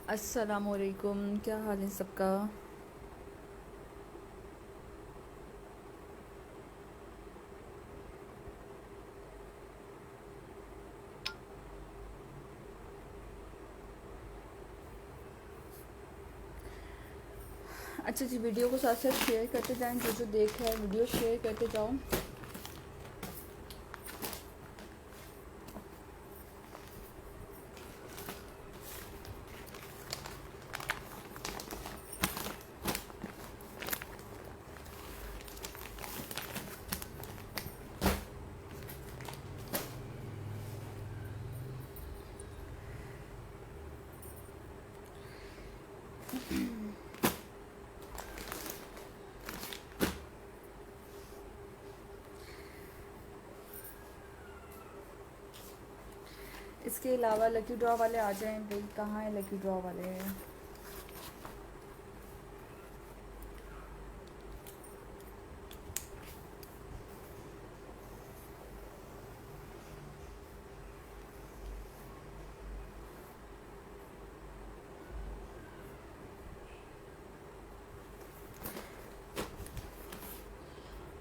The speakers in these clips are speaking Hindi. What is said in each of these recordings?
अस्सलामुअलैकुम, क्या हाल है सबका। अच्छा जी, वीडियो को साथ साथ शेयर करते जाएं, जो जो देख रहा है वीडियो शेयर करते जाओ। इसके अलावा लकी ड्रॉ वाले आ जाएं भाई, कहाँ है लकी ड्रॉ वाले।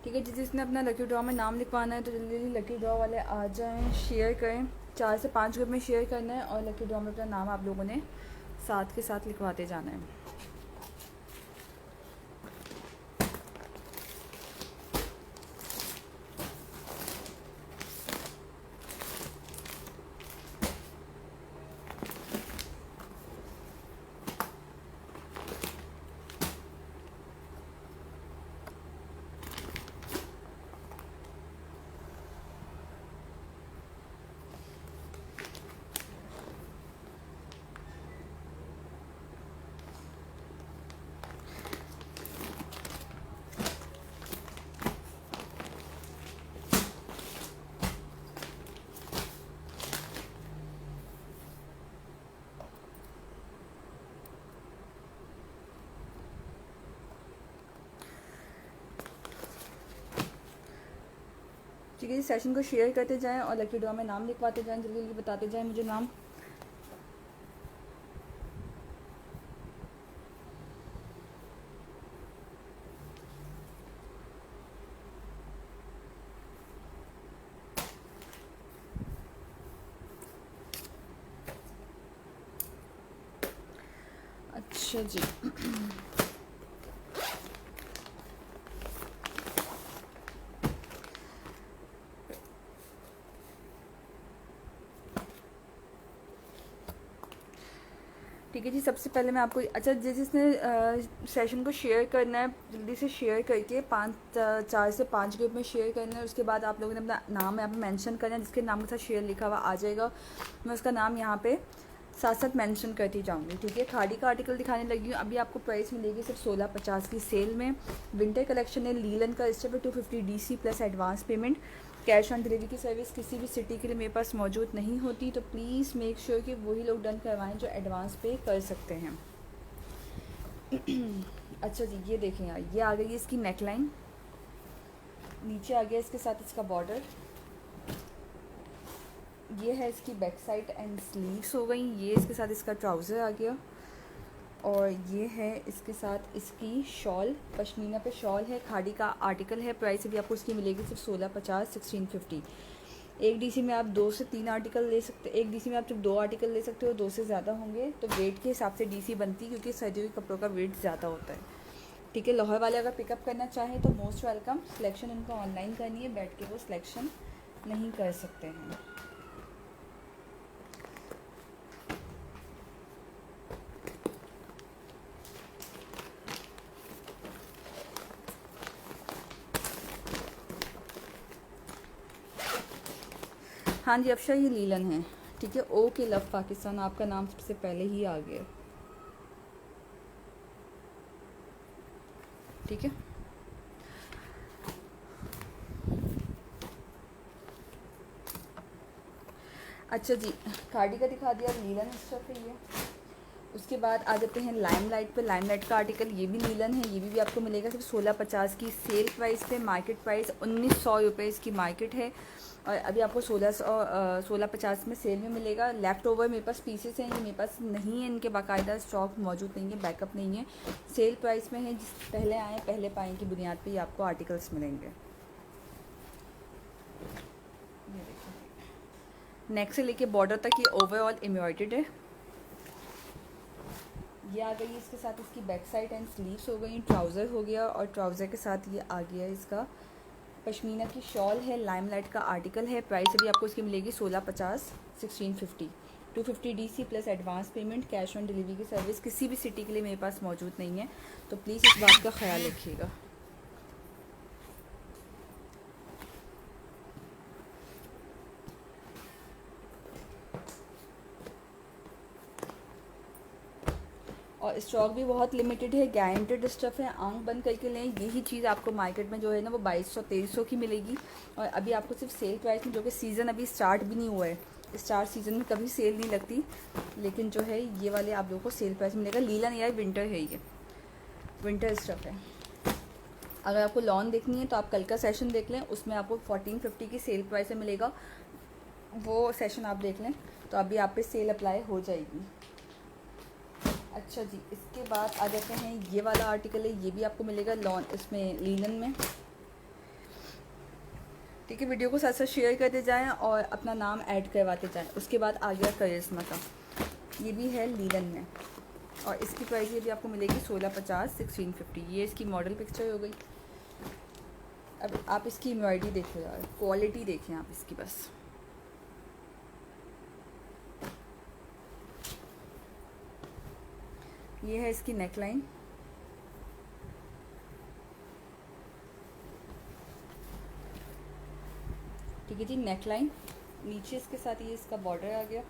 ठीक है जी, जिसने अपना लकी ड्रॉ में नाम लिखवाना है तो जल्दी जल्दी लकी ड्रॉ वाले आ जाएं, शेयर करें। 4 से 5 ग्रुप में शेयर करना है और लकी ड्रॉ में अपना नाम आप लोगों ने साथ के साथ लिखवाते जाना है। ठीक है, इस सेशन को शेयर करते जाएं और लकी ड्रॉ में नाम लिखवाते जाएं, जल्दी जल्दी बताते जाएं मुझे नाम। अच्छा जी। ठीक है जी, सबसे पहले मैं आपको जिसने सेशन को शेयर करना है जल्दी से शेयर करके 4 से 5 ग्रुप में शेयर करना है। उसके बाद आप लोगों ने अपना नाम यहाँ पे मेंशन करना है, जिसके नाम के साथ शेयर लिखा हुआ आ जाएगा मैं उसका नाम यहाँ पे साथ साथ मेंशन करती जाऊँगी। ठीक है, खाड़ी का आर्टिकल दिखाने लगी हूँ। अभी आपको प्राइस मिलेगी सिर्फ 1650 की सेल में। विंटर कलेक्शन है, लीलन का, इस पर 250 DC plus advance payment. Cash on delivery की सर्विस किसी भी सिटी के लिए मेरे पास मौजूद नहीं होती, तो प्लीज़ मेक श्योर कि वही लोग डन करवाएं जो एडवांस पे कर सकते हैं। अच्छा जी, ये देखें यार, ये आ गई इसकी नेकलाइन, नीचे आ गया इसके साथ इसका बॉर्डर, ये है इसकी बैक साइड एंड स्लीव्स हो गई, ये इसके साथ इसका ट्राउज़र आ गया, और ये है इसके साथ इसकी शॉल, पश्मीना पे शॉल है, खाड़ी का आर्टिकल है। प्राइस अभी आपको इसकी मिलेगी सिर्फ 1650, 1650। एक डीसी में आप 2 से 3 आर्टिकल ले सकते, एक डीसी में आप सिर्फ 2 आर्टिकल ले सकते हो, 2 से ज़्यादा होंगे तो वेट के हिसाब से डीसी बनती है, क्योंकि सर्दियों के कपड़ों का वेट ज़्यादा होता है। ठीक है, लाहौर वाले अगर पिकअप करना चाहें तो मोस्ट वेलकम। सिलेक्शन उनको ऑनलाइन करनी है, बैठ के वो सिलेक्शन नहीं कर सकते हैं। हाँ जी अफशा, ये लीलन है। ठीक है, ओके लव पाकिस्तान, आपका नाम सबसे पहले ही आ गया। ठीक है, अच्छा जी, खाड़ी का दिखा दिया, लीलन इस तरफ है ये। उसके बाद आ जाते हैं लाइमलाइट पे। लाइमलाइट का आर्टिकल ये भी लीलन है, ये भी आपको मिलेगा सिर्फ 1650 की सेल प्राइस पे। मार्केट प्राइस 1900 रुपये इसकी मार्केट है, और अभी आपको 1650 में सेल में मिलेगा। लेफ़्ट ओवर मेरे पास पीसेस हैं, ये मेरे पास नहीं है, इनके बाकायदा स्टॉक मौजूद नहीं है, बैकअप नहीं है, सेल प्राइस में है। जिस पहले आए पहले पाएँ की बुनियाद पे ये आपको आर्टिकल्स मिलेंगे। नेक से लेके बॉर्डर तक ये ओवरऑल एम्ब्रॉयडर्ड है। ये आ गई इसके साथ इसकी बैक साइड एंड स्लीव्स हो गई। ट्राउज़र हो गया, और ट्राउज़र के साथ ये आ गया इसका पश्मीना की शॉल है। लाइमलाइट का आर्टिकल है। प्राइस अभी आपको इसकी मिलेगी 1650, 1650, 250 DC plus advance payment. Cash on delivery की सर्विस किसी भी सिटी के लिए मेरे पास मौजूद नहीं है, तो प्लीज़ इस बात का ख्याल रखिएगा। और स्टॉक भी बहुत लिमिटेड है, गारंटेड स्टफ़ है, आंख बंद करके लें। यही चीज़ आपको मार्केट में जो है ना वो 2200-2300 की मिलेगी, और अभी आपको सिर्फ सेल प्राइस में, जो कि सीज़न अभी स्टार्ट भी नहीं हुआ है, स्टार सीज़न में कभी सेल नहीं लगती, लेकिन जो है ये वाले आप लोगों को सेल प्राइस मिलेगा। लीलन यार विंटर है, ये विंटर स्टफ़ है। अगर आपको लॉन देखनी है तो आप कल का सेशन देख लें, उसमें आपको 1450 की सेल प्राइस में मिलेगा, वो सेशन आप देख लें तो अभी आप पे सेल अप्लाई हो जाएगी। अच्छा जी, इसके बाद आ जाते हैं ये वाला आर्टिकल है, ये भी आपको मिलेगा लॉन, इसमें लीलन में। ठीक है, वीडियो को साथ साथ शेयर करते जाएं और अपना नाम ऐड करवाते जाएं। उसके बाद आ गया करिश्मा का, ये भी है लीलन में, और इसकी प्राइस ये भी आपको मिलेगी 1650, 1650। ये इसकी मॉडल पिक्चर हो गई। अब आप इसकी एम्ब्रॉयडरी देखो यार, क्वालिटी देखें आप इसकी बस। ये है इसकी नेकलाइन, ठीक है जी, नेकलाइन। नीचे इसके साथ ये इसका बॉर्डर आ गया।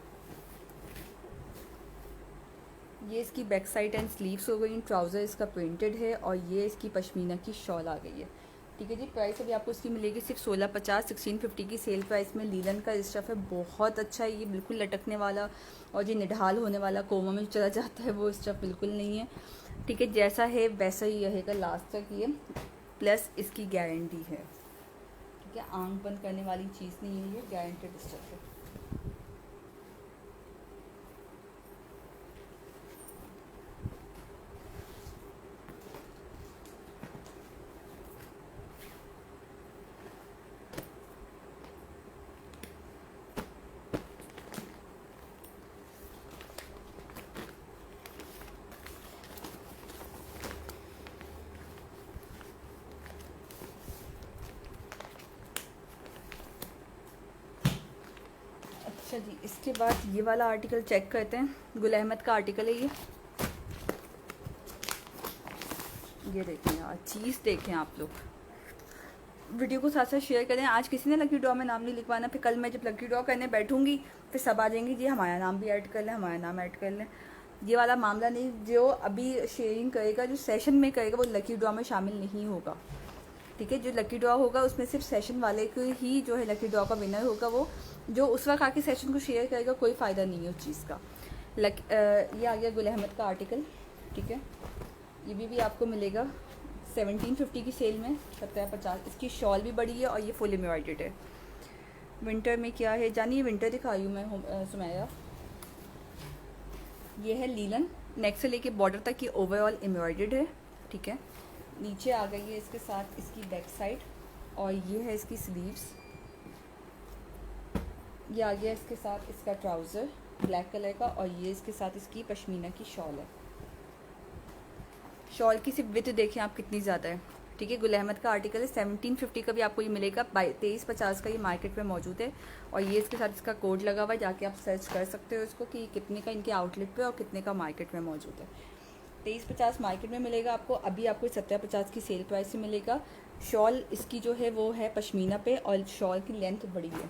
ये इसकी बैक साइड एंड स्लीव्स हो गई। ट्राउज़र इसका प्रिंटेड है, और ये इसकी पश्मीना की शॉल आ गई है। ठीक है जी, प्राइस अभी आपको इसकी मिलेगी सिर्फ 1650, 1650 की सेल प्राइस में। लीलन का स्टफ़ है, बहुत अच्छा है, ये बिल्कुल लटकने वाला और ये निढाल होने वाला, कोमा में चला जाता है वो स्टफ़ बिल्कुल नहीं है। ठीक है, जैसा है वैसा ही रहेगा लास्ट तक ये, प्लस इसकी गारंटी है। ठीक है, आंख बंद करने वाली चीज़ नहीं है, ये गारंटेड स्टफ़ है। अच्छा जी, इसके बाद ये वाला आर्टिकल चेक करते हैं। गुल अहमद का आर्टिकल है ये देखें यार, चीज़ देखें आप लोग। वीडियो को साथ साथ शेयर करें। आज किसी ने लकी ड्रॉ में नाम नहीं लिखवाना, फिर कल मैं जब लकी ड्रॉ करने बैठूंगी फिर सब आ जाएंगे जी हमारा नाम भी ऐड कर लें, हमारा नाम ऐड कर लें। ये वाला मामला नहीं, जो अभी शेयरिंग करेगा, जो सेशन में करेगा, वो लकी ड्रॉ में शामिल नहीं होगा। ठीक है, जो लकी ड्रॉ होगा उसमें सिर्फ सेशन वाले को ही जो है लकी ड्रॉ का विनर होगा। वो जो उस वक्त आके सेशन को शेयर करेगा, कोई फ़ायदा नहीं है उस चीज़ का। ये आ गया गुल अहमद का आर्टिकल। ठीक है, ये भी आपको मिलेगा 1750 की सेल में, 1750। इसकी शॉल भी बड़ी है और ये फुल एम्ब्रॉयडर्ड है। विंटर में क्या है जानिए, विंटर दिखाई हूँ मैं सुमैया। ये है लीलन, नेक से लेके बॉर्डर तक ये ओवरऑल एम्ब्रॉयडर्ड है। ठीक है, नीचे आ गई है इसके साथ इसकी बैक साइड, और ये है इसकी स्लीव्स। ये आ गया इसके साथ इसका ट्राउज़र ब्लैक कलर का, और ये इसके साथ इसकी पश्मीना की शॉल है। शॉल की सिर्फ विथ देखें आप कितनी ज़्यादा है। ठीक है, गुल अहमद का आर्टिकल है, 1750 का भी आपको ये मिलेगा, 2350 का ये मार्केट में मौजूद है। और ये इसके साथ इसका कोड लगा हुआ है, जाके आप सर्च कर सकते हो इसको कि कितने का इनके आउटलेट पे और कितने का मार्केट में मौजूद है। 2350 मार्केट में मिलेगा आपको, अभी आपको 1750 की सेल प्राइस से मिलेगा। शॉल इसकी जो है वो है पश्मीना पे, और शॉल की लेंथ बड़ी है।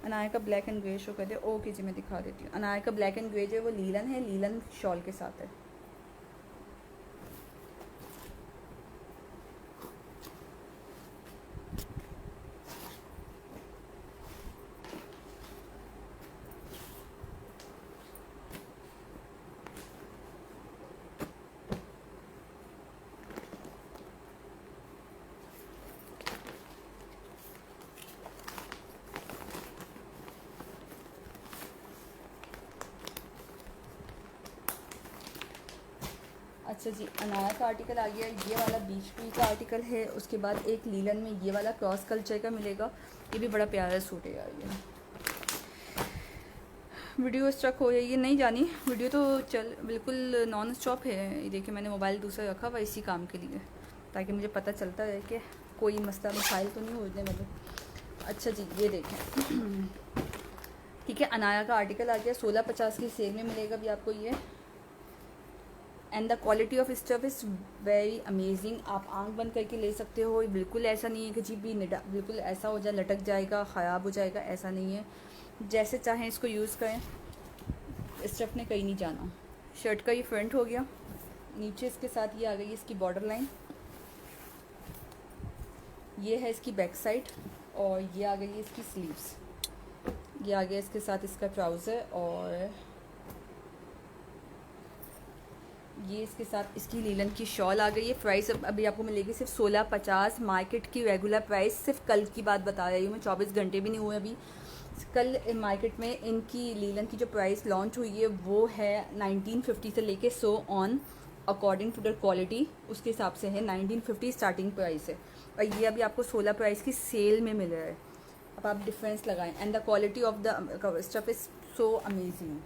अनाया का ब्लैक एंड ग्रे शो कर दे, ओके जी मैं दिखा देती हूँ। अनाया का ब्लैक एंड ग्रे जो है वो लीलन है, लीलन शॉल के साथ है। अच्छा जी, अनाया का आर्टिकल आ गया। ये वाला बीच ट्री का आर्टिकल है। उसके बाद एक लीलन में ये वाला क्रॉस कल्चर का मिलेगा। ये भी बड़ा प्यारा सूट है यार। ये वीडियो स्ट्रक हो जाएगी, नहीं जानी वीडियो तो चल बिल्कुल नॉन स्टॉप है। ये देखिए मैंने मोबाइल दूसरा रखा हुआ इसी काम के लिए, ताकि मुझे पता चलता रहे कि कोई मसला मसाइल तो नहीं होने वाले। अच्छा जी, ये देखें ठीक है, अनाया का आर्टिकल आ गया। 1650 की सेल में मिलेगा भी आपको ये। And the quality of stuff is very amazing. आप आंख बंद करके ले सकते हो। बिल्कुल ऐसा नहीं है कि जी भी बिल्कुल ऐसा हो जाए लटक जाएगा ख़राब हो जाएगा, ऐसा नहीं है। जैसे चाहें इसको यूज़ करें, स्टफ ने कहीं नहीं जाना। शर्ट का ये फ्रंट हो गया। नीचे इसके साथ ये आ गई इसकी बॉर्डर लाइन। ये है इसकी बैक साइड और ये आ गई है इसकी स्लीव्स। ये आ गया इसके साथ इसका ट्राउज़र और ये इसके साथ इसकी लीलन की शॉल आ गई है। प्राइस अभी आपको मिलेगी सिर्फ 1650। मार्केट की रेगुलर प्राइस, सिर्फ कल की बात बता रही हूँ मैं, 24 घंटे भी नहीं हुए अभी। कल मार्केट में इनकी लीलन की जो प्राइस लॉन्च हुई है वो है 1950 से लेके 100 on, according to the quality उसके हिसाब से है 1950 स्टार्टिंग प्राइस है। और ये अभी आपको 16 प्राइस की सेल में मिल रहा है। अब आप डिफरेंस लगाएं। And the quality of the stuff is so amazing.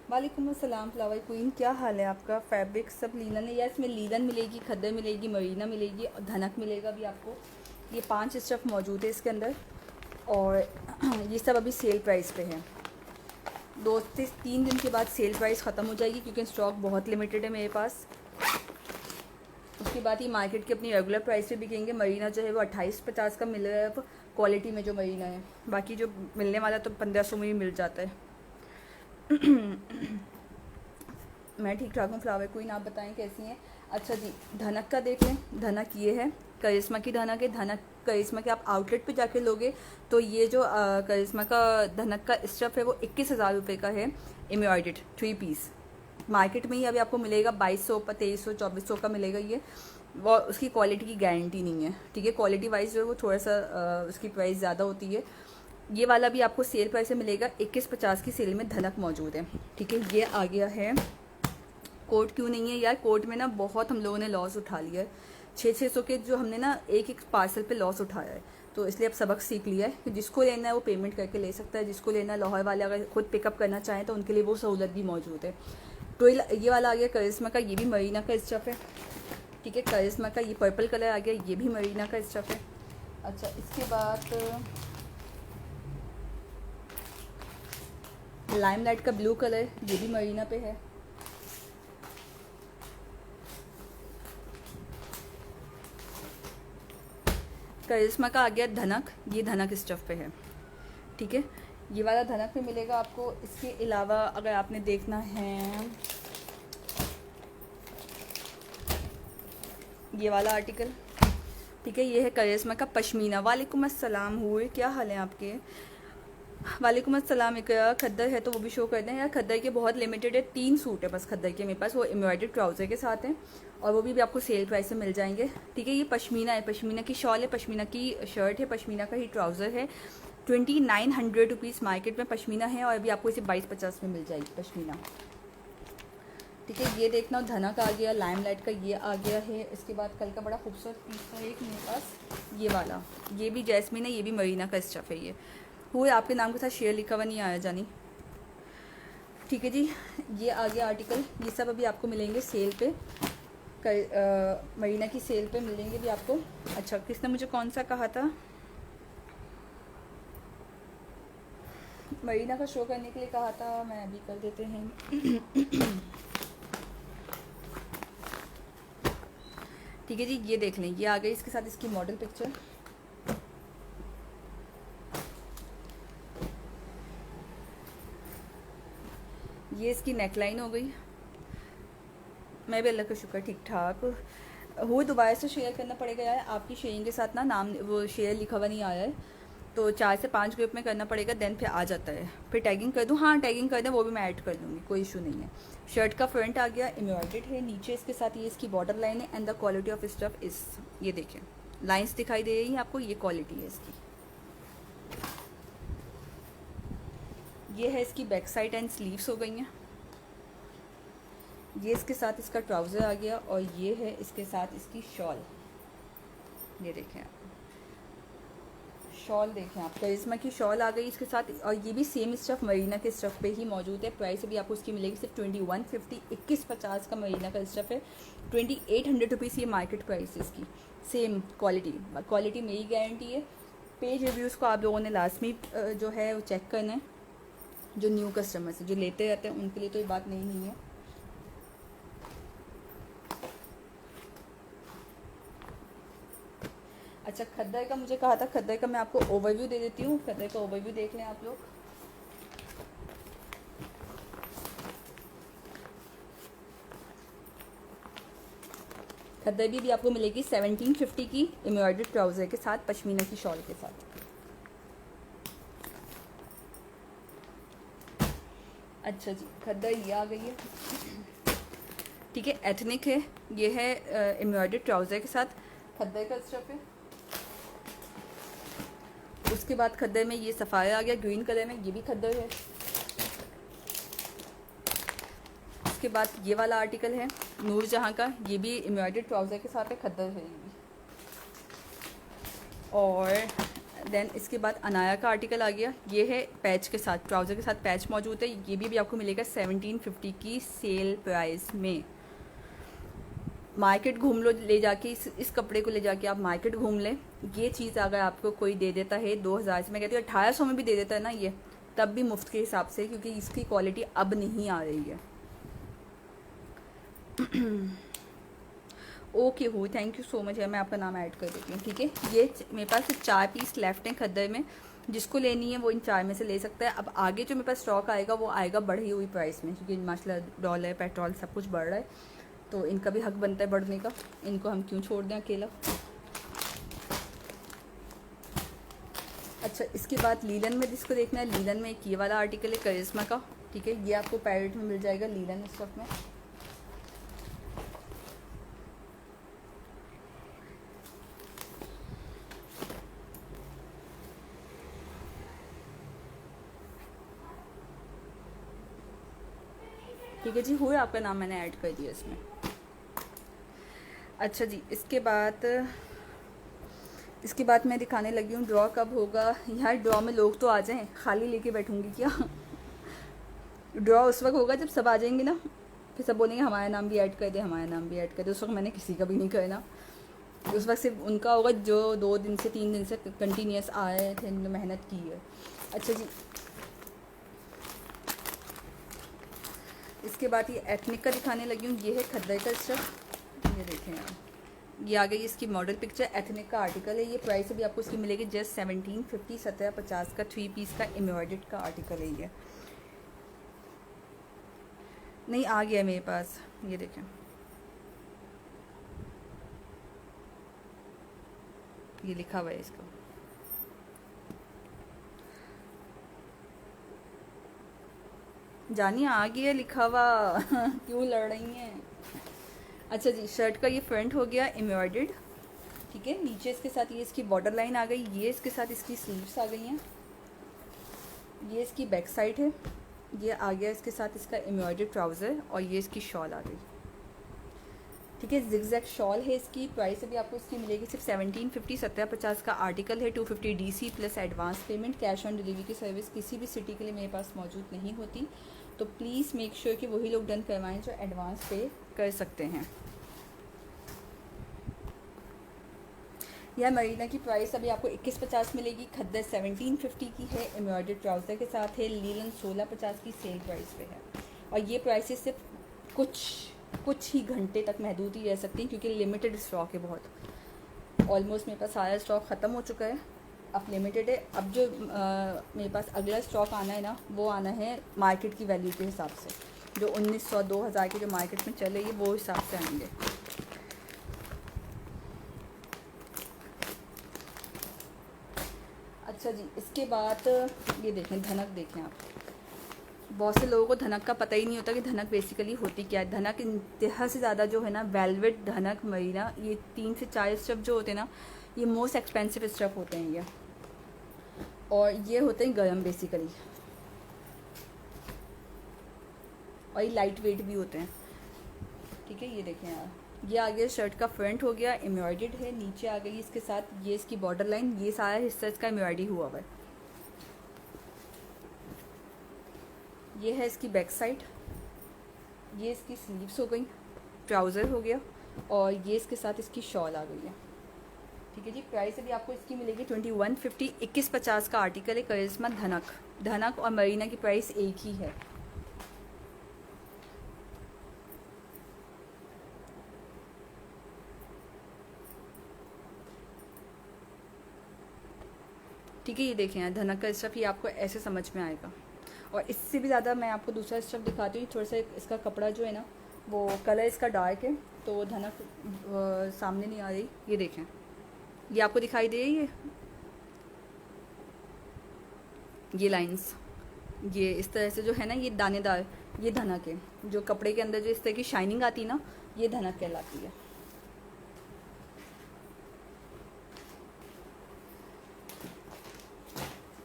वालेकुम अस्सलाम फ्लावर क्वीन, क्या हाल है आपका? फैब्रिक सब लीलन है या इसमें लीलन मिलेगी, खद्दर मिलेगी, मरीना मिलेगी और धनक मिलेगा भी आपको। ये 5 स्टफ मौजूद है इसके अंदर और ये सब अभी सेल प्राइस पे है। 2 से 3 दिन के बाद सेल प्राइस ख़त्म हो जाएगी क्योंकि स्टॉक बहुत लिमिटेड है मेरे पास। उसके बाद ये मार्केट की अपनी रेगुलर प्राइस पे बिकेंगे। मरीना जो है वो 2850 का मिल रहा है क्वालिटी में जो मरीना है। बाकी जो मिलने वाला तो 1500 में भी मिल जाता है। मैं ठीक ठाक हूँ फ्लावर क्वीन, आप बताएं कैसी हैं? अच्छा जी, धनक का देख लें। धनक ये है, करिश्मा की धनक है। धनक करिश्मा के आप आउटलेट पे जाके लोगे तो ये जो करिश्मा का धनक का स्टफ है वो 21,000 रुपये का है, एम्ब्रॉयडर्ड 3 पीस। मार्केट में ही अभी आपको मिलेगा 2200 पर 2300 2400 का मिलेगा ये। वो उसकी क्वालिटी की गारंटी नहीं है, ठीक है। क्वालिटी वाइज जो है वो थोड़ा सा उसकी प्राइस ज़्यादा होती है। ये वाला भी आपको सेल प्राइस से मिलेगा। 2150 की सेल में धनक मौजूद है, ठीक है। ये आ गया है। कोट क्यों नहीं है यार? कोट में ना बहुत हम लोगों ने लॉस उठा लिया है। 600 के जो हमने ना एक पार्सल पे लॉस उठाया है, तो इसलिए अब सबक सीख लिया है कि जिसको लेना है वो पेमेंट करके ले सकता है। जिसको लेना है, लाहौर वाले अगर खुद पिकअप करना चाहें तो उनके लिए वो सहूलत भी मौजूद है। तो ये वाला आ गया करिश्मा का। ये भी मरीना का स्टफ है, ठीक है। करिश्मा का ये पर्पल कलर आ गया, ये भी मरीना का स्टफ है। अच्छा, इसके बाद लाइमलाइट का ब्लू कलर, ये भी मरीना पे है। करिश्मा का आ गया धनक, ये धनक स्टफ पे है, ठीक है। ये वाला धनक पे मिलेगा आपको। इसके अलावा अगर आपने देखना है ये वाला आर्टिकल, ठीक है, ये है करिश्मा का पश्मीना। वालेकुम अस्सलाम हुए, क्या हाल है आपके? वालेकुम अस्सलाम। एक खद्दर है तो वो भी शो कर दें यार। खद्दर के बहुत लिमिटेड है, 3 सूट है बस खद्दर के मेरे पास, वो एम्ब्रॉयडर्ड ट्राउज़र के साथ हैं और वो भी आपको सेल प्राइस से मिल जाएंगे, ठीक है। ये पश्मीना है, पश्मीना की शॉल है, पश्मीना की शर्ट है, पश्मीना का ही ट्राउज़र है। 2900 रुपीज़ मार्केट में पश्मीना है और अभी आपको इसे 2250 में मिल जाएगी पश्मीना, ठीक है। ये देखना, धनक आ गया, लाइमलाइट का ये आ गया है। इसके बाद कल का बड़ा खूबसूरत पीस था एक मेरे पास, ये वाला, ये भी जैस्मिन है, ये भी मरीना का स्टफ है। ये हुए आपके नाम के साथ शेयर लिखा हुआ नहीं आया जानी, ठीक है जी। ये आ गया आर्टिकल। ये सब अभी आपको मिलेंगे सेल पे, मरीना की सेल पे मिलेंगे भी आपको। अच्छा, किसने मुझे कौन सा कहा था मरीना का शो करने के लिए कहा था? मैं अभी कर देते हैं। ठीक है जी, ये देख लें, ये आ गई इसके साथ इसकी मॉडल पिक्चर। ये इसकी नेकलाइन हो गई। मैं भी अल्लाह का शुक्र ठीक ठाक हूँ। दोबारा से शेयर करना पड़ेगा यार, आपकी शेयरिंग के साथ ना नाम वो शेयर लिखा हुआ नहीं आया है, तो 4 से 5 ग्रुप में करना पड़ेगा, देन फिर आ जाता है। फिर टैगिंग कर दूँ? हाँ, टैगिंग कर दें, वो भी मैं ऐड कर दूँगी, कोई इशू नहीं है। शर्ट का फ्रंट आ गया, एम्ब्रॉयडर्ड है, नीचे इसके साथ ये इसकी बॉर्डर लाइन है। And the quality of stuff इस, ये देखें लाइन्स दिखाई दे रही हैं आपको, ये क्वालिटी है इसकी। ये है इसकी बैक साइड एंड स्लीव्स हो गई हैं। ये इसके साथ इसका ट्राउज़र आ गया और ये है इसके साथ इसकी शॉल। ये देखें आप, शॉल देखें आप, करिश्मा की शॉल आ गई इसके साथ। और ये भी सेम स्टफ़ मरीना के स्टफ़ पे ही मौजूद है। प्राइस अभी आपको इसकी मिलेगी सिर्फ 2150, 2150 का मरीना का स्टफ़ है। 2800 रुपीज़ ये मार्केट प्राइस है इसकी। सेम क्वालिटी मेरी गारंटी है। पेज रिव्यूज़ को आप लोगों ने लाजमी जो है वो चेक करना है। जो न्यू कस्टमर्स है, जो लेते रहते हैं, उनके लिए तो ये बात नहीं है। अच्छा, खद्दर का मुझे कहा था, खद्दर का मैं आपको ओवरव्यू दे देती हूँ। खद्दर का ओवरव्यू देख लें आप लोग। खद्दर भी आपको मिलेगी 1750 की एम्ब्रॉयडर्ड ट्राउज़र के साथ, पश्मीना की शॉल के साथ। अच्छा जी, खद्दर ये आ गई है। ठीक है, एथनिक है। ये है एम्ब्रॉयडर्ड ट्राउज़र के साथ खद्दर का स्टफ़ है। उसके बाद खद्दर में ये सफ़ाया आ गया ग्रीन कलर में, ये भी खद्दर है। उसके बाद ये वाला आर्टिकल है नूरजहाँ का, ये भी एम्ब्रॉयडर्ड ट्राउज़र के साथ है, खद्दर है ये भी। और देन इसके बाद अनाया का आर्टिकल आ गया। ये है पैच के साथ, ट्राउज़र के साथ पैच मौजूद है। ये भी आपको मिलेगा 1750 की सेल प्राइस में। मार्केट घूम लो, ले जाके इस कपड़े को ले जाके आप मार्केट घूम लें। ये चीज़ अगर आपको कोई दे देता है 2000 से, मैं कहती हूँ 1800 में भी दे देता है ना ये, तब भी मुफ्त के हिसाब से, क्योंकि इसकी क्वालिटी अब नहीं आ रही है। ओके हो, थैंक यू सो मच है। मैं आपका नाम ऐड कर देती हूँ, ठीक है। ये मेरे पास सिर्फ 4 पीस लेफ्ट हैं खद्दर में। जिसको लेनी है वो इन 4 में से ले सकता है। अब आगे जो मेरे पास स्टॉक आएगा वो आएगा बढ़ी हुई प्राइस में, क्योंकि माशाल्लाह डॉलर पेट्रोल सब कुछ बढ़ रहा है, तो इनका भी हक बनता है बढ़ने का। इनको हम क्यों छोड़ दें अकेला। अच्छा, इसके बाद लीलन में जिसको देखना है, लीलन में एक ये वाला आर्टिकल है करिश्मा का, ठीक है। ये आपको पैरेट में मिल जाएगा लीलन स्टफ में। ठीक है जी, हुए, आपका नाम मैंने ऐड कर दिया इसमें। अच्छा जी, इसके बाद मैं दिखाने लगी हूँ ड्रॉ कब होगा। यार ड्रॉ में लोग तो आ जाएं, खाली लेके बैठूंगी क्या। ड्रॉ उस वक्त होगा जब सब आ जाएंगे ना, फिर सब बोलेंगे हमारा नाम भी ऐड कर दे, हमारा नाम भी ऐड कर दे। उस वक्त मैंने किसी का भी नहीं करना। उस वक्त सिर्फ उनका होगा जो 2 दिन से 3 दिन से कंटिन्यूस आए थे, मेहनत की है। अच्छा जी, इसके बाद ये एथनिक का दिखाने लगी हूँ। ये है खद्दर का स्टफ, ये देखें आप, ये आ गई इसकी मॉडल पिक्चर। एथनिक का आर्टिकल है। ये प्राइस अभी आपको इसकी मिलेगी जस्ट 1750, 1750 का 3 पीस का एम्ब्रॉयडर्ड का आर्टिकल है ये। नहीं आ गया मेरे पास, ये देखें, ये लिखा हुआ है इसका। जानिए आ गया लिखा हुआ। क्यों लड़ रही हैं। अच्छा जी, शर्ट का ये फ्रंट हो गया एम्ब्रॉयडर्ड, ठीक है। नीचे इसके साथ ये इसकी बॉर्डर लाइन आ गई। ये इसके साथ इसकी स्लीव्स आ गई हैं। ये इसकी बैक साइड है। ये आ गया इसके साथ इसका एम्ब्रॉयडर्ड ट्राउज़र और ये इसकी शॉल आ गई, ठीक है। जिगजैग शॉल है इसकी। प्राइस अभी आपको इसकी मिलेगी सिर्फ 1750, 1750 का आर्टिकल है। 250 DC plus advance payment. Cash on delivery की सर्विस किसी भी सिटी के लिए मेरे पास मौजूद नहीं होती, तो प्लीज़ मेक श्योर कि वही लोग डन करवाएं जो एडवांस पे कर सकते हैं। यह मरीना की प्राइस अभी आपको 2150 मिलेगी। खद्दर 1750 की है, एम्ब्रॉयडर्ड ट्राउज़र के साथ है। लीलन 1650 की सेल प्राइस पे है। और ये प्राइसेस सिर्फ कुछ ही घंटे तक महदूद ही रह सकती हैं, क्योंकि लिमिटेड स्टॉक है बहुत। ऑलमोस्ट मेरे पास सारा स्टॉक ख़त्म हो चुका है, अब लिमिटेड है। अब जो मेरे पास अगला स्टॉक आना है ना, वो आना है मार्केट की वैल्यू के हिसाब से। जो 1900 2000 के जो मार्केट में चल रही है वो हिसाब से आएंगे। अच्छा जी, इसके बाद ये देखें, धनक देखें आप। बहुत से लोगों को धनक का पता ही नहीं होता कि धनक बेसिकली होती क्या है। धनक इंतहा से ज़्यादा जो है ना, वेलवेट, धनक, मरीना, ये 3 से 4 स्टफ़ जो होते हैं ना, ये मोस्ट एक्सपेंसिव स्टफ़ होते हैं ये। और ये होते हैं गरम बेसिकली। और ये लाइट वेट भी होते हैं। ठीक है, ये देखें यार, ये आ गया शर्ट का फ्रंट हो गया, एम्ब्रॉयडर्ड है, नीचे आ गई इसके साथ ये इसकी बॉर्डर लाइन, ये सारा हिस्सा इसका एम्ब्रॉयडरी हुआ हुआ है। ये है इसकी बैक साइड, ये इसकी स्लीव्स हो गई, ट्राउज़र हो गया, और ये इसके साथ इसकी शॉल आ गई है। ठीक है जी, प्राइस अभी आपको इसकी मिलेगी 2150। 2150 का आर्टिकल है, करिश्मा धनक। धनक और मरीना की प्राइस एक ही है। ठीक है, ये देखें यार, धनक का स्टफ़ ये आपको ऐसे समझ में आएगा। और इससे भी ज़्यादा मैं आपको दूसरा स्टफ़ दिखाती हूँ। थोड़ा सा इसका कपड़ा जो है ना, वो कलर इसका डार्क है, तो धनक सामने नहीं आ रही। ये देखें, ये आपको दिखाई दे रही है, ये लाइंस, ये इस तरह से जो है ना, ये दानेदार, ये धनक है। जो कपड़े के अंदर जो इस तरह की शाइनिंग आती है ना, ये धनक कहलाती है।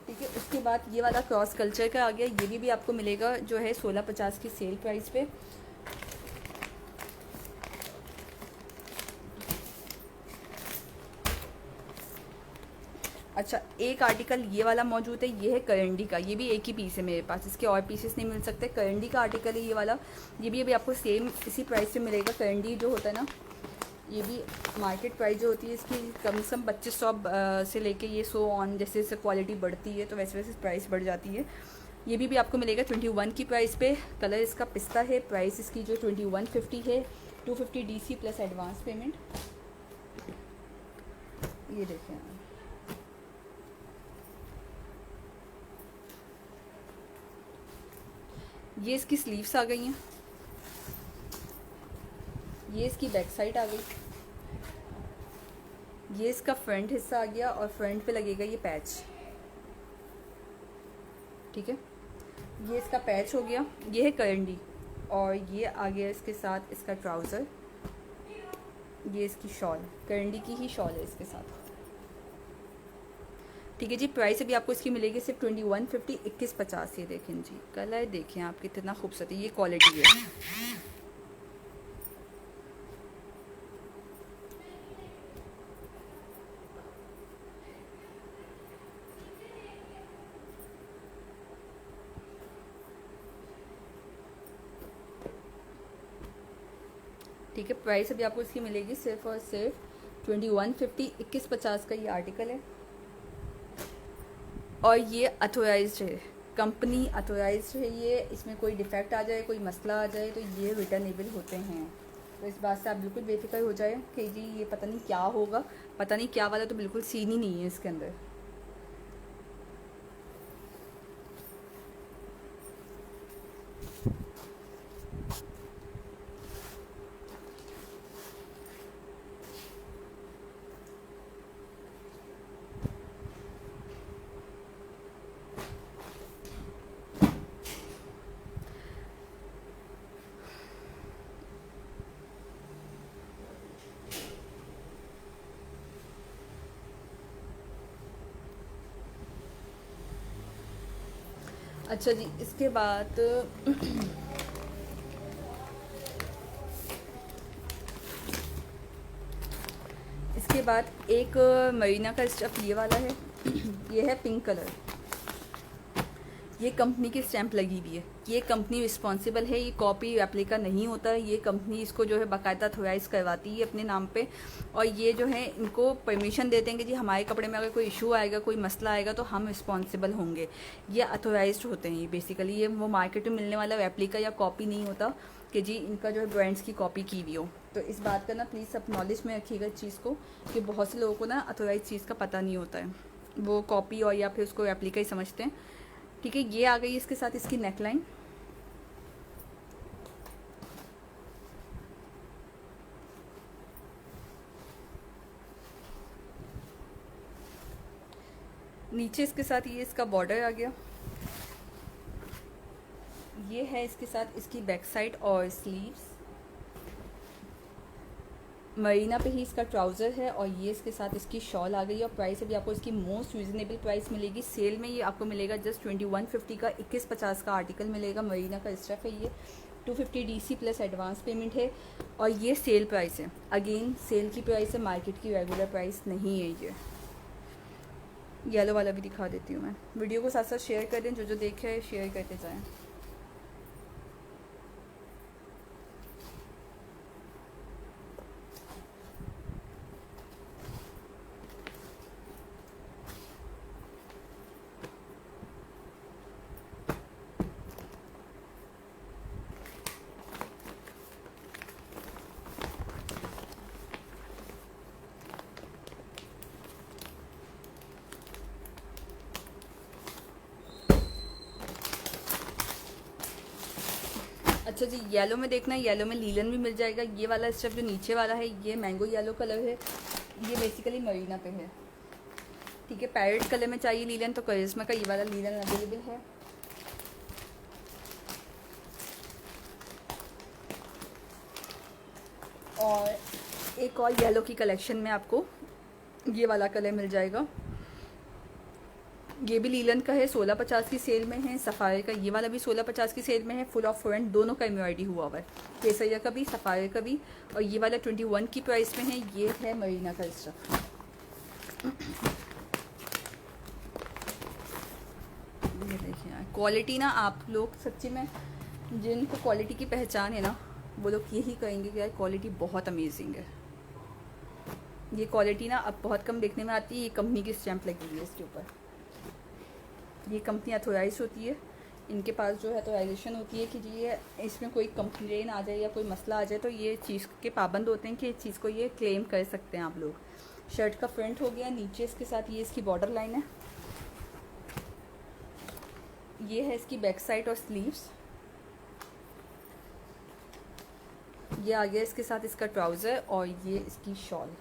ठीक है, उसके बाद ये वाला क्रॉस कल्चर का आ गया। ये भी आपको मिलेगा जो है 1650 की सेल प्राइस पे। अच्छा, एक आर्टिकल ये वाला मौजूद है, ये है करंडी का। ये भी एक ही पीस है मेरे पास, इसके और पीसेस नहीं मिल सकते। करंडी का आर्टिकल है ये वाला, ये भी अभी आपको सेम इसी प्राइस पे मिलेगा। करंडी जो होता है ना, ये भी मार्केट प्राइस जो होती है इसकी कम से कम 2500 से लेके ये 100 ऑन, जैसे जैसे क्वालिटी बढ़ती है तो वैसे वैसे प्राइस बढ़ जाती है। ये भी आपको मिलेगा 21 की प्राइस पे। कलर इसका पिस्ता है, प्राइस इसकी जो 2150 है। 250 DC प्लस एडवांस पेमेंट। ये देखें, ये इसकी स्लीव्स आ गई हैं, ये इसकी बैक साइड आ गई, ये इसका फ्रंट हिस्सा आ गया, और फ्रंट पे लगेगा ये पैच। ठीक है, ये इसका पैच हो गया। ये है करंडी, और ये आ गया इसके साथ इसका ट्राउज़र, ये इसकी शॉल, करंडी की ही शॉल है इसके साथ। ठीक है जी, प्राइस अभी आपको इसकी मिलेगी सिर्फ 2150। 2150। ये देखें जी, कलर देखें आप कितना खूबसूरत है, ये क्वालिटी है। ठीक है, प्राइस अभी आपको इसकी मिलेगी सिर्फ और सिर्फ 2150। 2150 का ये आर्टिकल है, और ये अथोराइज्ड है, कंपनी अथोराइज्ड है ये। इसमें कोई डिफेक्ट आ जाए, कोई मसला आ जाए तो ये रिटर्नेबल होते हैं। तो इस बात से आप बिल्कुल बेफिक्र हो जाए कि जी ये पता नहीं क्या होगा, पता नहीं क्या वाला, तो बिल्कुल सीन ही नहीं है इसके अंदर। अच्छा जी, इसके बाद इसके बाद एक मरीना का स्टफ़ ये वाला है। ये है पिंक कलर, ये कंपनी की स्टैंप लगी हुई है। ये कंपनी रिस्पॉन्सिबल है, ये कॉपी रेप्लिका नहीं होता है। ये कंपनी इसको जो है बाकायदा थोराइज़ करवाती है अपने नाम पे, और ये जो है इनको परमिशन देते हैं कि जी हमारे कपड़े में अगर कोई इशू आएगा, कोई मसला आएगा तो हम रिस्पॉन्सिबल होंगे। ये अथोराइज्ड होते हैं ये बेसिकली। ये वो मार्केट में मिलने वाला रेप्लिका या कॉपी नहीं होता कि जी इनका जो है ब्रांड्स की कॉपी की हुई हो। तो इस बात का ना प्लीज़ सब नॉलेज में रखिएगा इस चीज़ को, कि बहुत से लोगों को ना अथोराइज चीज़ का पता नहीं होता है, वो कॉपी और या फिर उसको रेप्लिका ही समझते हैं। ठीक है, ये आ गई इसके साथ इसकी नेकलाइन। नीचे इसके साथ ये इसका बॉर्डर आ गया। ये है इसके साथ इसकी बैक साइड और स्लीव्स। मरीना पे ही इसका ट्राउज़र है, और ये इसके साथ इसकी शॉल आ गई। और प्राइस अभी आपको इसकी मोस्ट रीज़नेबल प्राइस मिलेगी। सेल में ये आपको मिलेगा जस्ट 2150 का। 2150 का आर्टिकल मिलेगा। मरीना का स्टफ़ है ये, 250 DC प्लस एडवांस पेमेंट है। और ये सेल प्राइस है, अगेन सेल की प्राइस है, मार्केट की रेगुलर प्राइस नहीं है। ये येलो वाला भी दिखा देती हूँ मैं। वीडियो को साथ साथ शेयर कर दें, जो जो देख रहे हैं शेयर करते जाएँ। अच्छा जी, येलो में देखना है, येलो में लीलन भी मिल जाएगा। ये वाला स्टफ जो नीचे वाला है ये मैंगो येलो कलर है, ये बेसिकली मरीना पे है। ठीक है, पैरेट कलर में चाहिए लीलन तो करिश्मा का ये वाला लीलन अवेलेबल है। और एक और येलो की कलेक्शन में आपको ये वाला कलर मिल जाएगा, ये भी लीलन का है, 1650 की सेल में है। सफ़ायर का ये वाला भी 1650 की सेल में है। फुल ऑफ फ्रंट दोनों का एमब्रॉयडरी हुआ हुआ है, केसरिया का भी सफ़ायर का भी। और ये वाला 21 की प्राइस में है। ये है मरीना का स्टफ। ये देखिए यार, क्वालिटी ना आप लोग सच्ची में जिनको क्वालिटी की पहचान है ना वो लोग यही कहेंगे कि यार क्वालिटी बहुत अमेजिंग है। ये क्वालिटी ना अब बहुत कम देखने में आती है। ये कंपनी की स्टैंप लगी हुई है इसके ऊपर। ये कंपनी अथोराइज होती है, इनके पास जो है अथोराइजेशन होती है कि ये इसमें कोई कंप्लेन आ जाए या कोई मसला आ जाए तो ये चीज़ के पाबंद होते हैं कि इस चीज़ को ये क्लेम कर सकते हैं आप लोग। शर्ट का फ्रंट हो गया, नीचे इसके साथ ये इसकी बॉर्डर लाइन है। ये है इसकी बैक साइड और स्लीव्स। ये आ गया इसके साथ इसका ट्राउज़र और ये इसकी शॉल।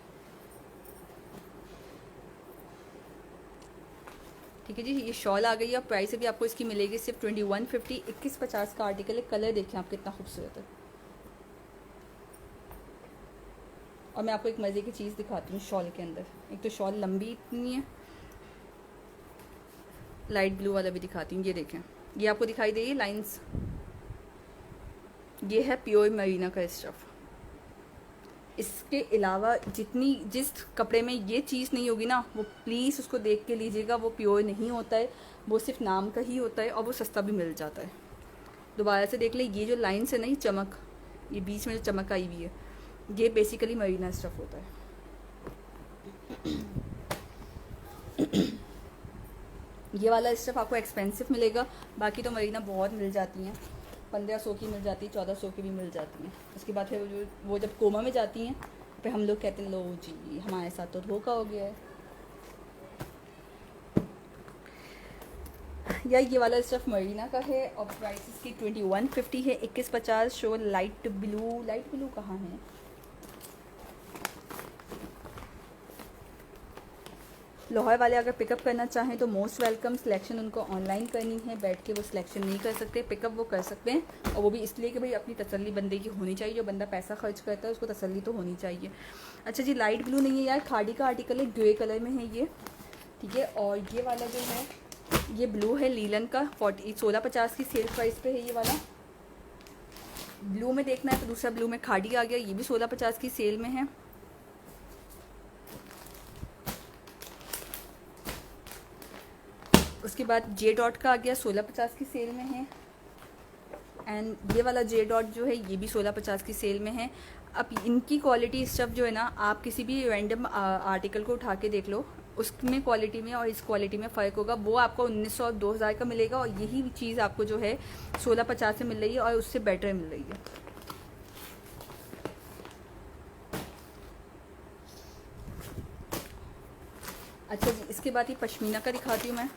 ठीक है जी, ये शॉल आ गई है। प्राइस अभी आपको इसकी मिलेगी सिर्फ 2150। 2150 का आर्टिकल है। कलर देखें आप कितना खूबसूरत है। और मैं आपको एक मज़े की चीज़ दिखाती हूँ शॉल के अंदर। एक तो शॉल लंबी इतनी है, लाइट ब्लू वाला भी दिखाती हूँ। ये देखें, ये आपको दिखाई दे रही है लाइन्स। ये है प्योर मरीना का स्टफ। इसके अलावा जिस कपड़े में ये चीज़ नहीं होगी ना वो प्लीज़ उसको देख के लीजिएगा। वो प्योर नहीं होता है, वो सिर्फ नाम का ही होता है और वो सस्ता भी मिल जाता है। दोबारा से देख ले, ये जो लाइन से नहीं चमक, ये बीच में जो चमक आई हुई है ये बेसिकली मरीना स्टफ होता है। ये वाला स्टफ आपको एक्सपेंसिव मिलेगा, बाकी तो मरीना बहुत मिल जाती हैं। 1500 की मिल जाती है, 1400 की भी मिल जाती हैं। उसके बाद फिर वो जब कोमा में जाती हैं फिर हम लोग कहते हैं लो जी हमारे साथ तो धोखा हो गया है। या ये वाला स्टफ मरीना का है और प्राइस इसकी 2150 है। 2150 शो लाइट ब्लू कहाँ है? लोहार वाले अगर पिकअप करना चाहें तो मोस्ट वेलकम। सिलेक्शन उनको ऑनलाइन करनी है, बैठ के वो सिलेक्शन नहीं कर सकते। पिकअप वो कर सकते हैं और वो भी इसलिए कि भाई अपनी तसल्ली बंदे की होनी चाहिए। जो बंदा पैसा खर्च करता है उसको तसल्ली तो होनी चाहिए। अच्छा जी, लाइट ब्लू नहीं है यार, खाड़ी का आर्टिकल है, ग्रे कलर में है ये। ठीक है, और ये वाला जो है ये ब्लू है लीलन का। 1650 की सेल प्राइस पे है ये वाला। ब्लू में देखना है तो दूसरा ब्लू में खाड़ी आ गया, ये भी 1650 की सेल में है। उसके बाद जे डॉट का आ गया, 1650 की सेल में है। एंड ये वाला जे डॉट जो है ये भी 1650 की सेल में है। अब इनकी क्वालिटी स्टफ जो है ना, आप किसी भी रैंडम आर्टिकल को उठा के देख लो, उसमें क्वालिटी में और इस क्वालिटी में फ़र्क होगा। वो आपको 1900 और 2000 का मिलेगा और यही चीज़ आपको जो है 1650 से मिल रही है और उससे बेटर मिल रही है। अच्छा जी, इसके बाद ये पश्मीना का दिखाती हूँ मैं।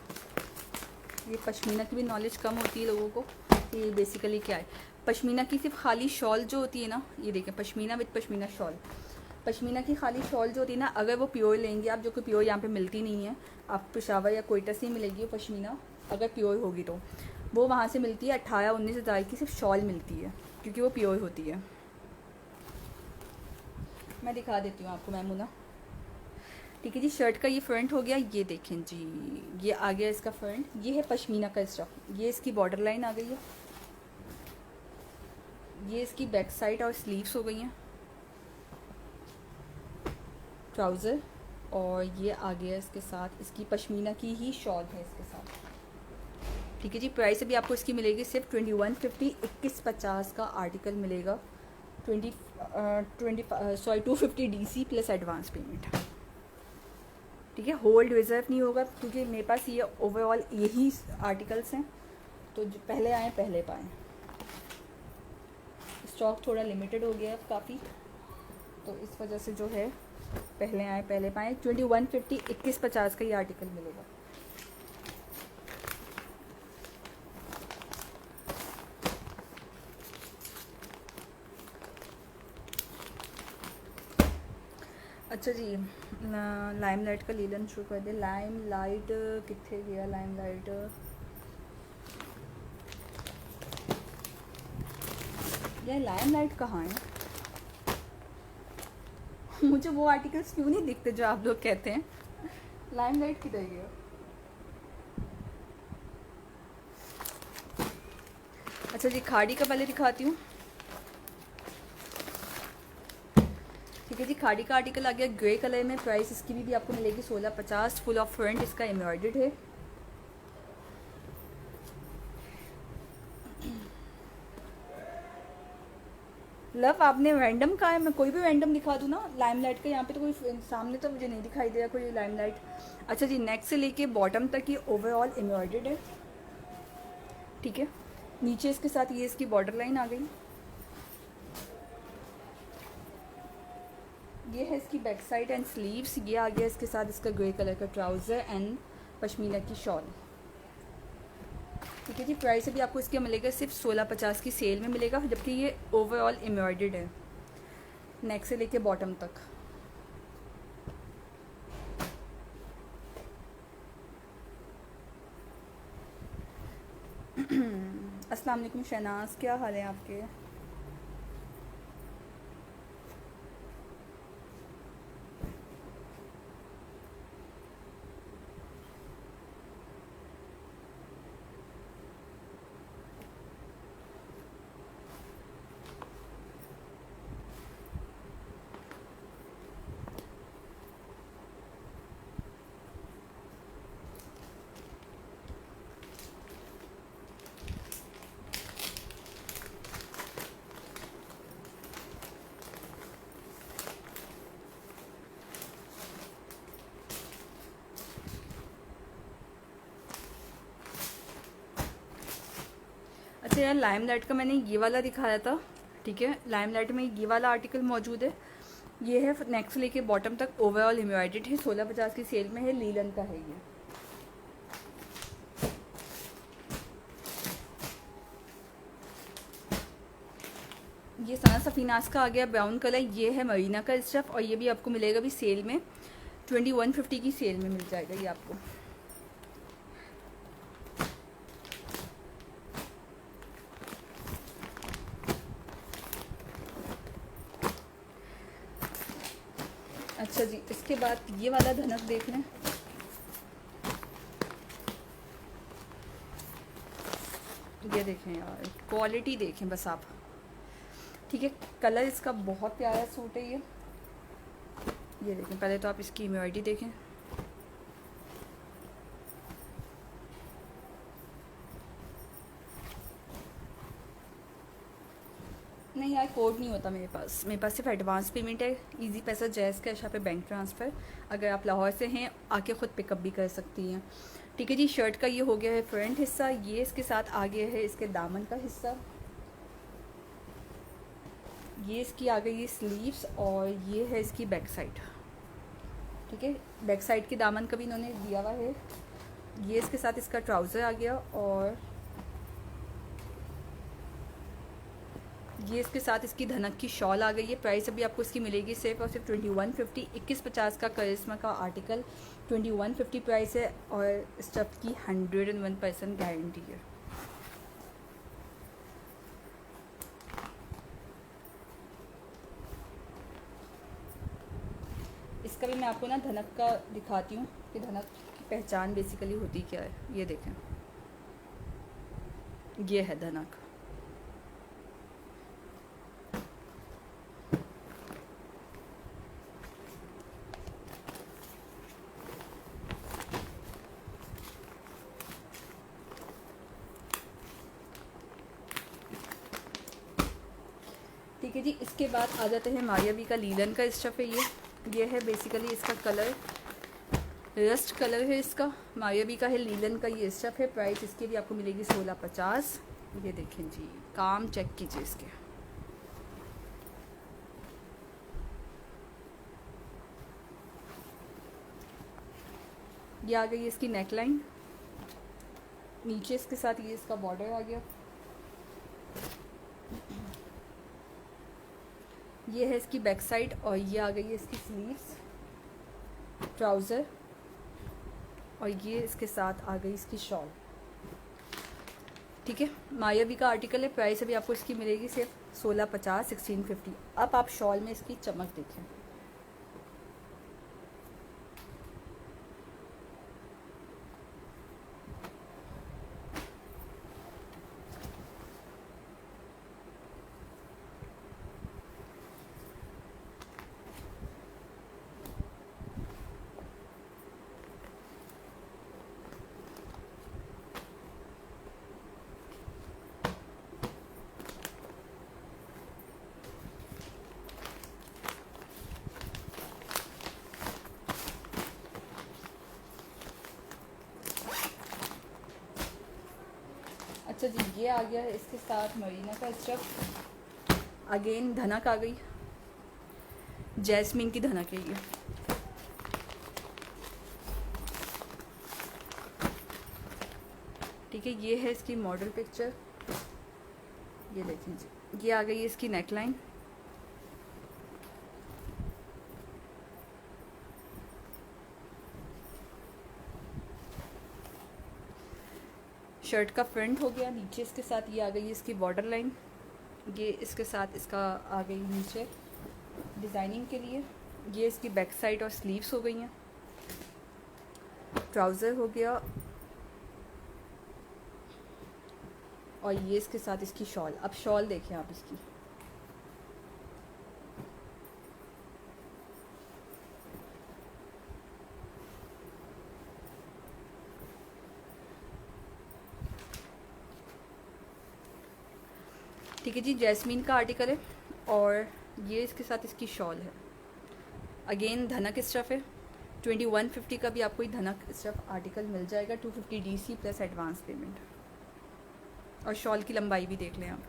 ये पश्मीना की भी नॉलेज कम होती है लोगों को कि ये बेसिकली क्या है। पश्मीना की सिर्फ खाली शॉल जो होती है ना, ये देखें पश्मीना विद पश्मीना शॉल। पश्मीना की खाली शॉल जो होती है ना, अगर वो प्योर लेंगे आप, जो कि प्योर यहाँ पे मिलती नहीं है, आप पेशावर या कोयटा से ही मिलेगी वो पश्मीना अगर प्योर होगी तो। वो वहाँ से मिलती है 18-19 हज़ार की सिर्फ शॉल मिलती है क्योंकि वो प्योर होती है। मैं दिखा देती हूँ आपको मैमूना। ठीक है जी, शर्ट का ये फ्रंट हो गया, ये देखें जी ये आ गया इसका फ्रंट। ये है पश्मीना का स्टफ, ये इसकी बॉर्डर लाइन आ गई है। ये इसकी बैक साइड और स्लीव्स हो गई हैं, ट्राउज़र, और ये आ गया इसके साथ, इसकी पश्मीना की ही शॉल है इसके साथ। ठीक है जी, प्राइस अभी आपको इसकी मिलेगी सिर्फ 2150, 2150 का आर्टिकल मिलेगा, 250 DC प्लस एडवांस पेमेंट। ठीक है, होल्ड रिजर्व नहीं होगा क्योंकि मेरे पास ये ओवरऑल यही आर्टिकल्स हैं, तो जो पहले आए पहले पाएँ। स्टॉक थोड़ा लिमिटेड हो गया है काफ़ी, तो इस वजह से जो है पहले आए पहले पाएँ। 2150, 2150 का ये आर्टिकल मिलेगा। अच्छा जी, लाइम लाइट का लीलन शुरू कर दे। लाइम लाइट कितने गया? लाइम लाइट यार, लाइम लाइट कहाँ है? मुझे वो आर्टिकल्स क्यों नहीं दिखते जो आप लोग कहते हैं? लाइम लाइट किधर गया? अच्छा जी, खाड़ी का पहले दिखाती हूँ। ठीक है जी, खाड़ी का आर्टिकल आ गया ग्रे कलर में। प्राइस इसकी भी आपको मिलेगी 1650। फुल ऑफ फ्रंट इसका एम्ब्रॉयडर्ड है। लव, आपने रैंडम कहा है? मैं कोई भी रैंडम दिखा दूँ ना लाइम लाइट का? यहाँ पे तो कोई सामने तो मुझे नहीं दिखाई दे रहा कोई लाइम लाइट। अच्छा जी, नेक से लेके बॉटम तक ये ओवरऑल एम्ब्रॉयडर्ड है। ठीक है, नीचे इसके साथ ये इसकी बॉर्डर लाइन आ गई। ये है इसकी बैक साइड एंड स्लीव्स। ये आ गया इसके साथ इसका ग्रे कलर का ट्राउज़र एंड पश्मीना की शॉल। ठीक है जी, प्राइस अभी आपको इसका मिलेगा सिर्फ 1650 की सेल में मिलेगा, जबकि ये ओवरऑल एम्ब्रॉयडर्ड है नेक से लेके बॉटम तक। अस्सलाम वालेकुम शहनाज, क्या हाल है आपके? अच्छा यार, लाइम लाइट का मैंने ये वाला दिखाया था। ठीक है, लाइम लाइट में ये वाला आर्टिकल मौजूद है। ये है नेक से लेके बॉटम तक ओवरऑल एम्ब्रॉयडर्ड है। 1650 की सेल में है, लीलन का है ये सना सफीनास का आ गया ब्राउन कलर। ये है मरीना का स्टफ, और ये भी आपको मिलेगा भी सेल में, 2150 की सेल में मिल जाएगा ये आपको। अच्छा जी, इसके बाद ये वाला धनक देख लें। ये देखें यार, क्वालिटी देखें बस आप। ठीक है, कलर इसका बहुत प्यारा सूट है ये देखें। पहले तो आप इसकी एम्ब्रॉयडरी देखें। नहीं यार, कोड नहीं होता मेरे पास सिर्फ एडवांस पेमेंट है। इजी पैसा, जैज़ कैश पे बैंक ट्रांसफ़र। अगर आप लाहौर से हैं आके ख़ुद पिकअप भी कर सकती हैं। ठीक है जी, शर्ट का ये हो गया है फ्रंट हिस्सा। ये इसके साथ आ गया है इसके दामन का हिस्सा। ये इसकी आ गई स्लीव्स, और ये है इसकी बैक साइड। ठीक है, बैक साइड के दामन का भी इन्होंने दिया हुआ है। ये इसके साथ इसका ट्राउज़र आ गया, और ये इसके साथ इसकी धनक की शॉल आ गई है। प्राइस अभी आपको इसकी मिलेगी सिर्फ और सिर्फ 2150। 2150 का करिश्मा का आर्टिकल 2150 प्राइस है, और स्टफ की 101% गारंटी है। इसका भी मैं आपको ना धनक का दिखाती हूँ कि धनक की पहचान बेसिकली होती क्या है। ये देखें, ये है धनक। ठीक है जी। इसके बाद आ जाते हैं मायावी का लीलन का स्टफ़ है ये है बेसिकली इसका कलर रस्ट कलर है इसका। मायावी का है, लीलन का ये स्टफ़ है। प्राइस इसकी भी आपको मिलेगी 1650। ये देखें जी, काम चेक कीजिए इसके। ये आ गई इसकी नेकलाइन, नीचे इसके साथ ये इसका बॉर्डर आ गया। ये है इसकी बैक साइड और ये आ गई है इसकी स्लीव्स, ट्राउज़र, और ये इसके साथ आ गई इसकी शॉल। ठीक है, मायावी का आर्टिकल है। प्राइस अभी आपको इसकी मिलेगी सिर्फ 1650, 1650। अब आप शॉल में इसकी चमक देखें। अच्छा जी, ये आ गया है इसके साथ मरीना का स्टफ। अगेन धनक आ गई, जैस्मिन की धनक है ये। ठीक है, ये है इसकी मॉडल पिक्चर। ये देख लीजिए, ये आ गई है इसकी नेकलाइन। शर्ट का फ्रंट हो गया, नीचे इसके साथ ये आ गई इसकी बॉर्डर लाइन। ये इसके साथ इसका आ गई नीचे डिज़ाइनिंग के लिए। ये इसकी बैक साइड और स्लीव्स हो गई हैं। ट्राउज़र हो गया और ये इसके साथ इसकी शॉल। अब शॉल देखें आप इसकी। ठीक है जी, जैस्मीन का आर्टिकल है और ये इसके साथ इसकी शॉल है। अगेन धनक स्टफ़ है। 2150 का भी आपको ये धनक स्टफ़ आर्टिकल मिल जाएगा। 250 DC प्लस एडवांस पेमेंट। और शॉल की लंबाई भी देख लें आप।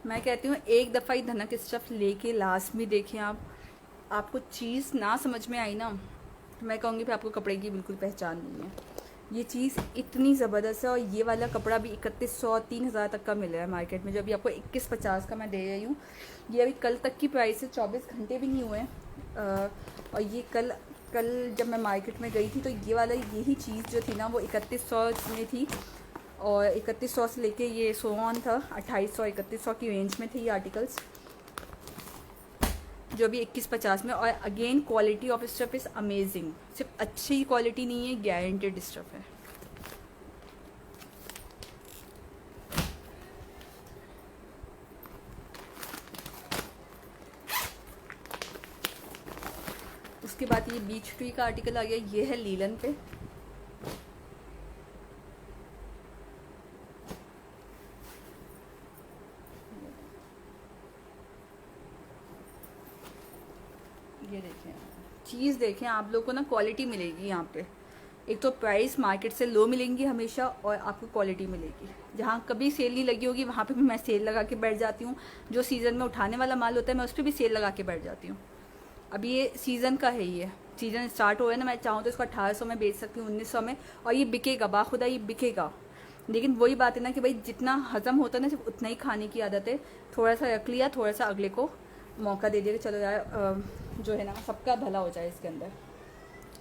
मैं कहती हूँ एक दफ़ा ही धनक स्टफ़ लेके लास्ट में देखें आप। आपको चीज़ ना समझ में आई ना तो मैं कहूँगी फिर आपको कपड़े की बिल्कुल पहचान नहीं है। ये चीज़ इतनी ज़बरदस्त है और ये वाला कपड़ा भी 3100 3000 तक का मिल रहा है मार्केट में, जो अभी आपको 2150 का मैं दे रही हूँ। ये अभी कल तक की प्राइस है, 24 घंटे भी नहीं हुए हैं। और ये कल जब मैं मार्केट में गई थी तो ये वाला यही चीज़ जो थी ना वो 3100 में थी और 3100 से लेके ये 100 ऑन था, 2800 3100 की रेंज में थे ये आर्टिकल्स, जो भी 2150 में। और again quality of stuff is amazing. सिर्फ अच्छी क्वालिटी नहीं है, गारंटेड स्टफ़ है। उसके बाद ये बीच ट्री का आर्टिकल आ गया। ये है लीलन पे। ये देखें, चीज़ देखें आप लोग को ना, क्वालिटी मिलेगी यहाँ पे। एक तो प्राइस मार्केट से लो मिलेंगी हमेशा और आपको क्वालिटी मिलेगी। जहाँ कभी सेल नहीं लगी होगी वहाँ पे भी मैं सेल लगा के बैठ जाती हूँ। जो सीज़न में उठाने वाला माल होता है मैं उस पर भी सेल लगा के बैठ जाती हूँ। अभी ये सीज़न का है, ये सीज़न स्टार्ट हो है ना, मैं चाहूँ तो इसको 1800 में बेच सकती हूँ, 1900 में, और ये बिकेगा, बाखुदा ये बिकेगा। लेकिन वही बात है ना कि भाई जितना हज़म होता है ना सिर्फ उतना ही खाने की आदत है। थोड़ा सा रख लिया, थोड़ा सा अगले को मौका दे दिया कि चलो यार जो है ना सबका भला हो जाए इसके अंदर।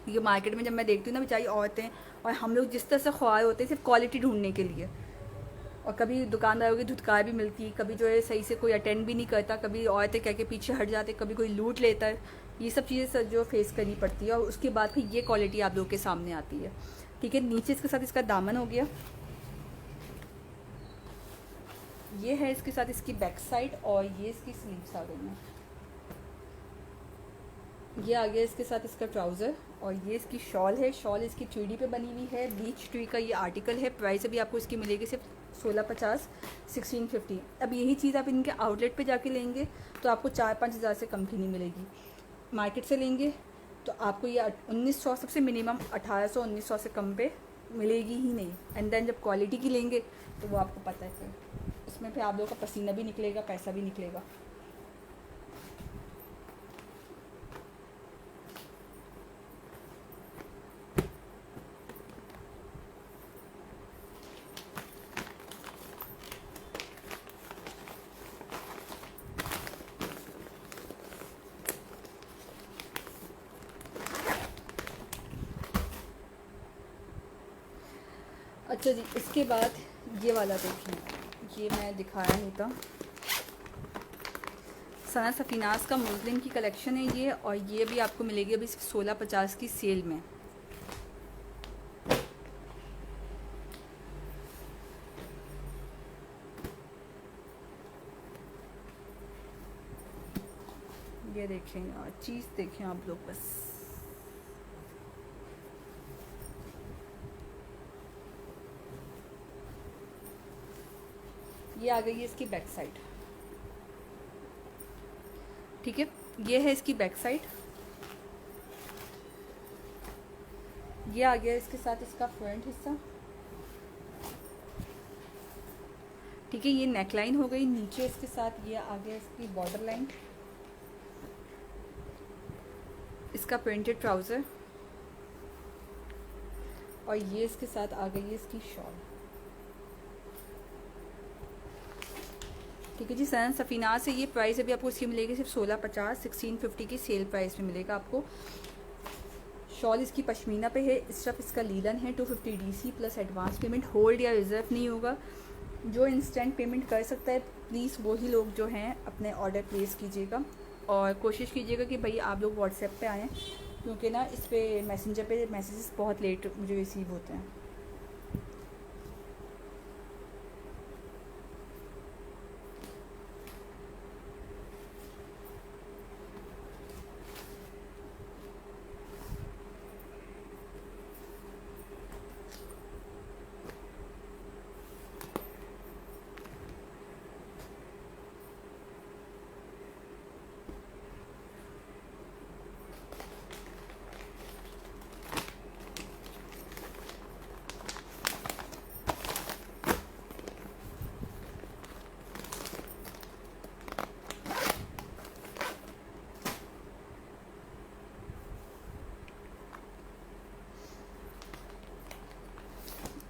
ये मार्केट में जब मैं देखती हूँ ना बेचारी औरतें और हम लोग जिस तरह से ख्वार होते हैं सिर्फ क्वालिटी ढूंढने के लिए, और कभी दुकानदारों की धुतकार भी मिलती है, कभी जो है सही से कोई अटेंड भी नहीं करता, कभी औरतें कह के पीछे हट जाते, कभी कोई लूट लेता है। ये सब चीज़ें जो फेस करनी पड़ती है, और उसके बाद फिर ये क्वालिटी आप लोगों के सामने आती है। ठीक है, नीचे इसके साथ इसका दामन हो गया, ये है इसके साथ इसकी बैक साइड, और ये इसकी स्लीव्स आ गई हैं। ये आ गया इसके साथ इसका ट्राउज़र, और ये इसकी शॉल है। शॉल इसकी ट्री पे बनी हुई है, बीच ट्री का ये आर्टिकल है। प्राइस अभी आपको इसकी मिलेगी सिर्फ 1650, 1650। अब यही चीज़ आप इनके आउटलेट पे जाके लेंगे तो आपको 4-5 हज़ार से कम की नहीं मिलेगी। मार्केट से लेंगे तो आपको ये 1900, सबसे मिनिमम 1800-1900 से कम पे मिलेगी ही नहीं। एंड देन जब क्वालिटी की लेंगे तो वो आपको पता है फिर उसमें फिर आप लोगों का पसीना भी निकलेगा, पैसा भी निकलेगा। अच्छा जी, इसके बाद ये वाला देखिए, ये मैं दिखाया नहीं था। सना सफ़ीनास का मुस्लिम की कलेक्शन है ये, और ये भी आपको मिलेगी अभी सिर्फ 1650 की सेल में। ये देखें यार, चीज़ देखें आप लोग बस। ये आ गई है इसकी बैक साइड। ठीक है, ये है इसकी बैक साइड। ये आ गया इसके साथ इसका फ्रंट हिस्सा। ठीक है, ये नेकलाइन हो गई। नीचे इसके साथ ये आ गया इसकी बॉर्डर लाइन, इसका प्रिंटेड ट्राउज़र, और ये इसके साथ आ गई है इसकी शॉल। ठीक है जी, सना सफ़ीना से ये प्राइस अभी आपको इसकी मिलेगी सिर्फ 1650, 1650 की सेल प्राइस में मिलेगा आपको। शॉल इसकी पश्मीना पे है, स्टफ इसका लीलन है। 250 DC plus advance payment, hold या रिज़र्व नहीं होगा। जो इंस्टेंट पेमेंट कर सकता है प्लीज़ वही लोग जो हैं अपने ऑर्डर प्लेस कीजिएगा, और कोशिश कीजिएगा कि भाई आप लोग व्हाट्सएप पे आएँ, क्योंकि ना इस पर मैसेंजर पे मैसेजेस बहुत लेट मुझे रिसीव होते हैं।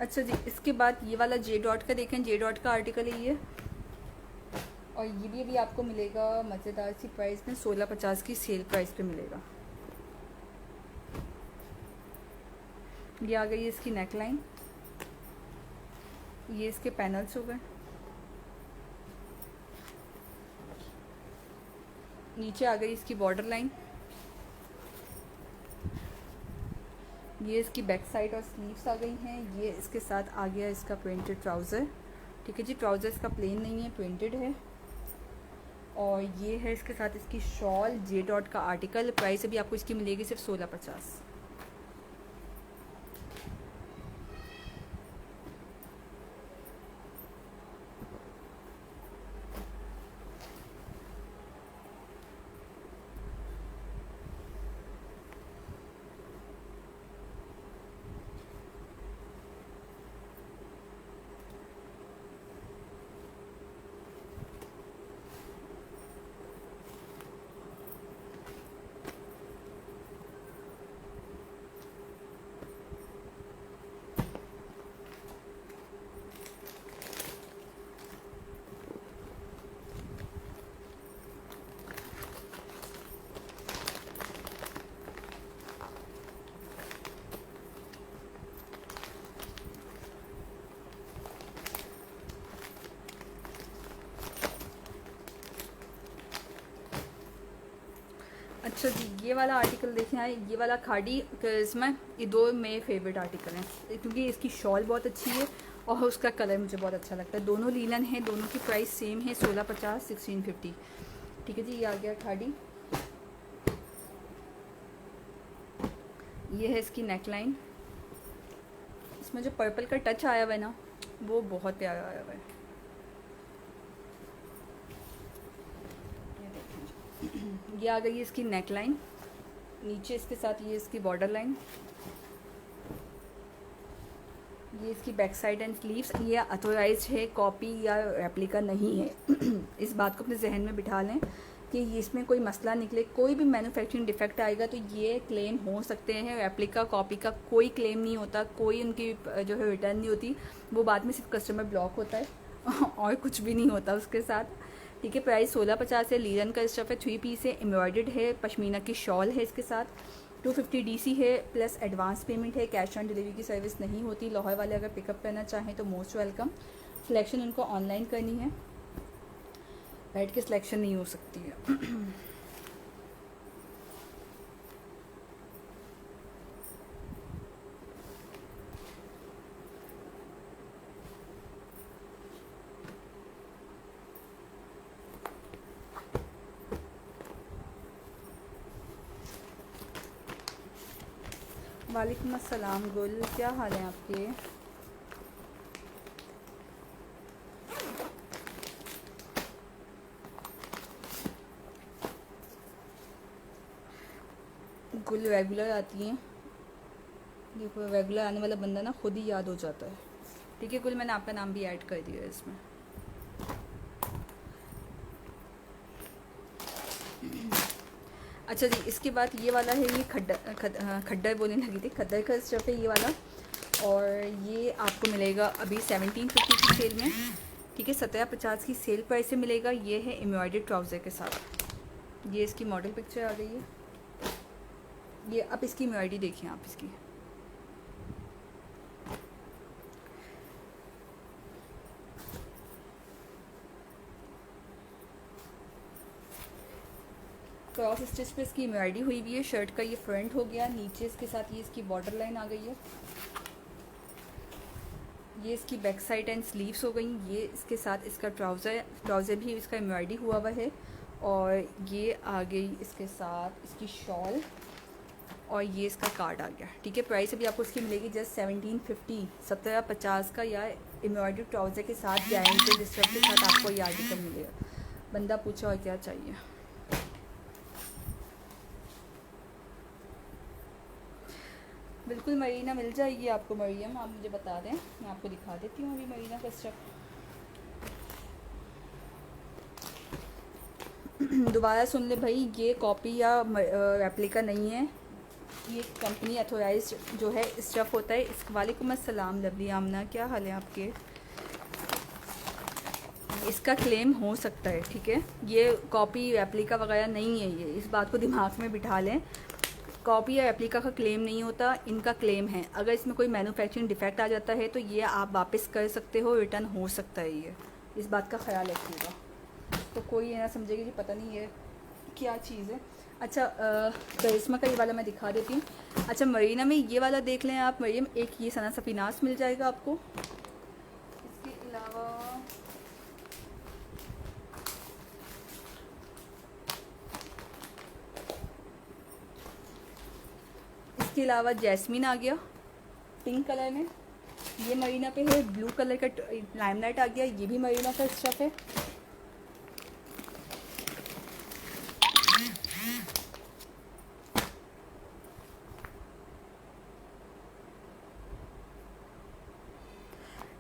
अच्छा जी, इसके बाद ये वाला जे डॉट का देखें, जे डॉट का आर्टिकल है ये, और ये भी अभी आपको मिलेगा मज़ेदार सी प्राइस में, 1650 की सेल प्राइस पे मिलेगा। ये आ गई है इसकी नेकलाइन, ये इसके पैनल्स हो गए। नीचे आ गई इसकी बॉर्डर लाइन, ये इसकी बैक साइड और स्लीव्स आ गई हैं। ये इसके साथ आ गया इसका प्रिंटेड ट्राउज़र। ठीक है जी, ट्राउज़र इसका प्लेन नहीं है, प्रिंटेड है। और ये है इसके साथ इसकी शॉल, जे डॉट का आर्टिकल। प्राइस अभी आपको इसकी मिलेगी सिर्फ 1650। अच्छा जी, ये वाला आर्टिकल देखें आए, ये वाला खाड़ी करिश्मा, ये दो मेरे फेवरेट आर्टिकल हैं क्योंकि इसकी शॉल बहुत अच्छी है और उसका कलर मुझे बहुत अच्छा लगता है। दोनों लीलन हैं, दोनों की प्राइस सेम है 1650 1650। ठीक है जी, ये आ गया खाड़ी। ये है इसकी नेक लाइन, इसमें जो पर्पल का टच आया हुआ है ना वो बहुत प्यारा आया हुआ है। ये आ गई है इसकी नेक लाइन, नीचे इसके साथ ये इसकी बॉर्डर लाइन, ये इसकी बैक साइड एंड स्लीव्स। ये अथोराइज है, कॉपी या रेप्लिका नहीं है। इस बात को अपने जहन में बिठा लें कि इसमें कोई मसला निकले, कोई भी मैन्युफैक्चरिंग डिफेक्ट आएगा तो ये क्लेम हो सकते हैं। रेप्लिका कॉपी का कोई क्लेम नहीं होता, कोई उनकी जो है रिटर्न नहीं होती, वो बाद में सिर्फ कस्टमर ब्लॉक होता है और कुछ भी नहीं होता उसके साथ। ठीक है, प्राइस 1650 है। लीलन का स्टफ है, 3 पीस है, एम्ब्रॉयडर्ड है, पश्मीना की शॉल है इसके साथ। 250 DC है, प्लस एडवांस पेमेंट है। कैश ऑन डिलीवरी की सर्विस नहीं होती। लाहौर वाले अगर पिकअप करना चाहें तो मोस्ट वेलकम। सिलेक्शन उनको ऑनलाइन करनी है, बैठ के सिलेक्शन नहीं हो सकती है। वालेकुम अस्सलाम गुल, क्या हाल है आपके? गुल रेगुलर आती हैं, देखो रेगुलर आने वाला बंदा ना खुद ही याद हो जाता है। ठीक है गुल, मैंने आपका नाम भी ऐड कर दिया है इसमें। अच्छा जी, इसके बाद ये वाला है, ये खड्डर बोलने लगी थी, खद्दर का स्टफ है ये वाला, और ये आपको मिलेगा अभी 1750 की सेल में। ठीक है, 1750 की सेल प्राइस से मिलेगा। ये है एम्ब्रॉयडर्ड ट्राउज़र के साथ। ये इसकी मॉडल पिक्चर आ गई है। ये अब इसकी एम्ब्रॉयडरी देखिए आप इसकी, क्रॉस स्टिच पे इसकी एम्ब्रॉयडरी हुई हुई है। शर्ट का ये फ्रंट हो गया, नीचे इसके साथ ये इसकी बॉर्डर लाइन आ गई है। ये इसकी बैक साइड एंड स्लीव्स हो गई। ये इसके साथ इसका ट्राउज़र भी इसका एम्ब्रॉयडरी हुआ हुआ है, और ये आ गई इसके साथ इसकी शॉल, और ये इसका कार्ड आ गया। ठीक है, प्राइस अभी आपको इसकी मिलेगी जस्ट 1750, 1750 का, या एम्ब्रॉयडरी ट्राउज़र के साथ गारंटी डिस्ट्रप के साथ आपको ये आर्टिकल मिलेगा। बंदा पूछा और क्या चाहिए। बिल्कुल मरीना मिल जाएगी आपको मरियम, आप मुझे बता दें, मैं आपको दिखा देती हूँ अभी मरीना का स्टफ। दोबारा सुन ले भाई, ये कॉपी या रेप्लिका नहीं है, ये कंपनी अथोराइज्ड जो है स्टफ होता है। वालेकुम अस्सलाम लवली आमना, क्या हाल है आपके? इसका क्लेम हो सकता है। ठीक है, ये कॉपी रेप्लिका वगैरह नहीं है, ये इस बात को दिमाग में बिठा लें। कॉपी या रेप्लिका का क्लेम नहीं होता, इनका क्लेम है। अगर इसमें कोई मैन्युफैक्चरिंग डिफेक्ट आ जाता है तो ये आप वापस कर सकते हो, रिटर्न हो सकता है। ये इस बात का ख्याल रखिएगा, तो कोई ये ना समझेगा कि पता नहीं ये क्या चीज़ है। अच्छा, करिश्मा का ये वाला मैं दिखा देती हूँ। अच्छा, मरीना में ये वाला देख लें आप मरियम, एक ये सना सफीनास मिल जाएगा आपको। इसके अलावा जैस्मिन आ गया पिंक कलर में, ये मरीना पे है। ब्लू कलर का लाइमलाइट आ गया, ये भी मरीना का स्टफ है।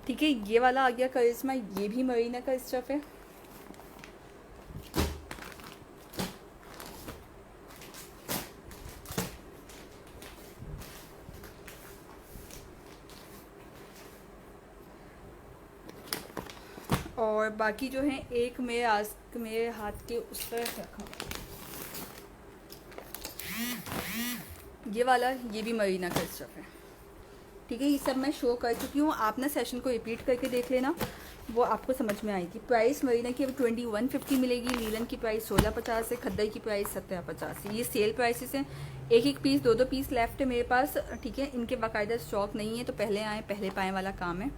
ठीक है, ये वाला आ गया करिश्मा, ये भी मरीना का स्टफ है। और बाकी जो है एक मेरे हाथ के उस पर रखा, ये वाला, ये भी मरीना का स्टफ है। ठीक है, ये सब मैं शो कर चुकी हूँ, आप ना सेशन को रिपीट करके देख लेना। वो आपको समझ में आएगी। प्राइस मरीना की अभी 2150 मिलेगी, लीलन की प्राइस 1650 है, खद्दर की प्राइस 1750 है। ये सेल प्राइसेस हैं, एक एक पीस, दो दो पीस लेफ्ट है मेरे पास, ठीक है। इनके बाकायदा स्टॉक नहीं है, तो पहले आए पहले पाएँ वाला काम है।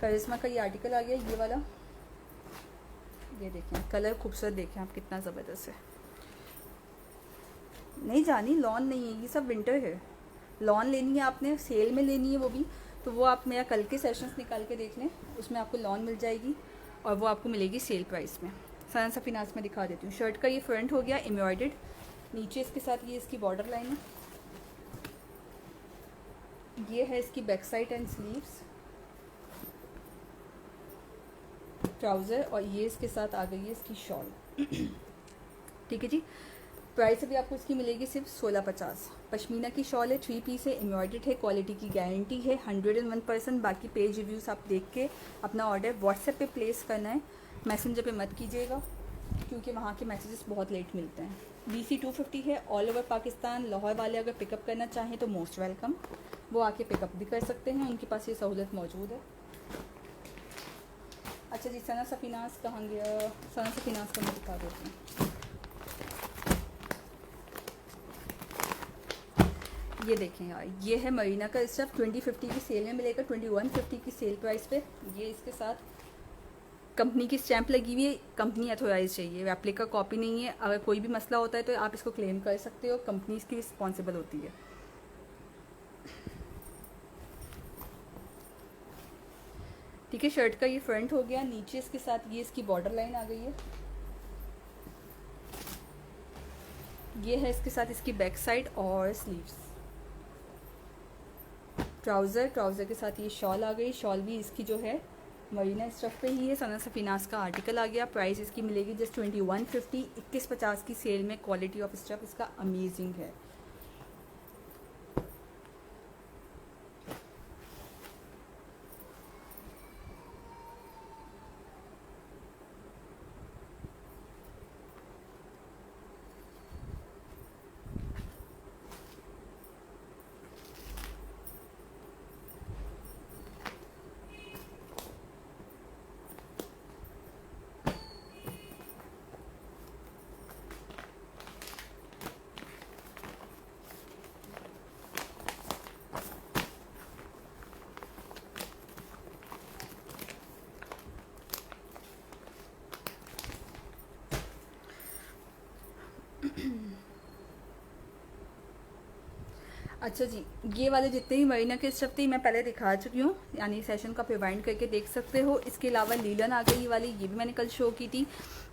करिश्मा का ये आर्टिकल आ गया, ये वाला, ये देखें कलर खूबसूरत, देखें आप कितना ज़बरदस्त है। नहीं जानी, लॉन नहीं है, ये सब विंटर है। लॉन लेनी है आपने, सेल में लेनी है वो भी, तो वो आप मेरा कल के सेशंस निकाल के देख लें, उसमें आपको लॉन मिल जाएगी और वो आपको मिलेगी सेल प्राइस में। सना सफीनास में दिखा देती हूँ। शर्ट का ये फ्रंट हो गया एम्ब्रॉयडर्ड, नीचे इसके साथ ये इसकी बॉर्डर लाइन है, ये है इसकी back side and sleeves, trouser, और ये इसके साथ आ गई है इसकी शॉल। ठीक है जी। प्राइस अभी आपको इसकी मिलेगी सिर्फ 1650। पश्मीना की शॉल है, 3 पीस है, एम्ब्रॉयडर्ड है, क्वालिटी की गारंटी है 101%। बाकी पेज रिव्यूज़ आप देख के अपना ऑर्डर व्हाट्सएप पे प्लेस करना है, मैसेंजर पे मत कीजिएगा, क्योंकि वहाँ के मैसेजेस बहुत लेट मिलते हैं। BC 250 है, ऑल ओवर पाकिस्तान। लाहौर वाले अगर पिकअप करना चाहें तो मोस्ट वेलकम, वो आके पिकअप भी कर सकते हैं, उनके पास ये सहूलत मौजूद है। अच्छा जी, सना सफीनास कहाँ गया? सना सफीनास को मैं दिखा देती हूँ। ये देखें यार, ये है मरीना का स्टफ, 2050 की सेल में मिलेगा, 2150 की सेल प्राइस पे। ये इसके साथ कंपनी की स्टैंप लगी हुई है, कंपनी अथोराइज चाहिए, रेप्लिका कॉपी नहीं है। अगर कोई भी मसला होता है तो आप इसको क्लेम कर सकते हो, कंपनी इसकी रिस्पॉन्सिबल होती है। ठीक है, शर्ट का ये फ्रंट हो गया, नीचे इसके साथ ये इसकी बॉर्डर लाइन आ गई है, ये है इसके साथ इसकी बैक साइड और स्लीव्स। ट्राउज़र के साथ ये शॉल आ गई, शॉल भी इसकी जो है मरीना स्टफ पे ही है। सना सफीनास का आर्टिकल आ गया, प्राइस इसकी मिलेगी जस्ट 2150। 2150 की सेल में, क्वालिटी ऑफ स्टफ इसका अमेजिंग है। अच्छा जी, ये वाले जितने भी मरीना के स्टफ थे मैं पहले दिखा चुकी हूँ, यानी सेशन का रिवाइंड करके देख सकते हो। इसके अलावा लीलन आ गई, ये वाली, ये भी मैंने कल शो की थी।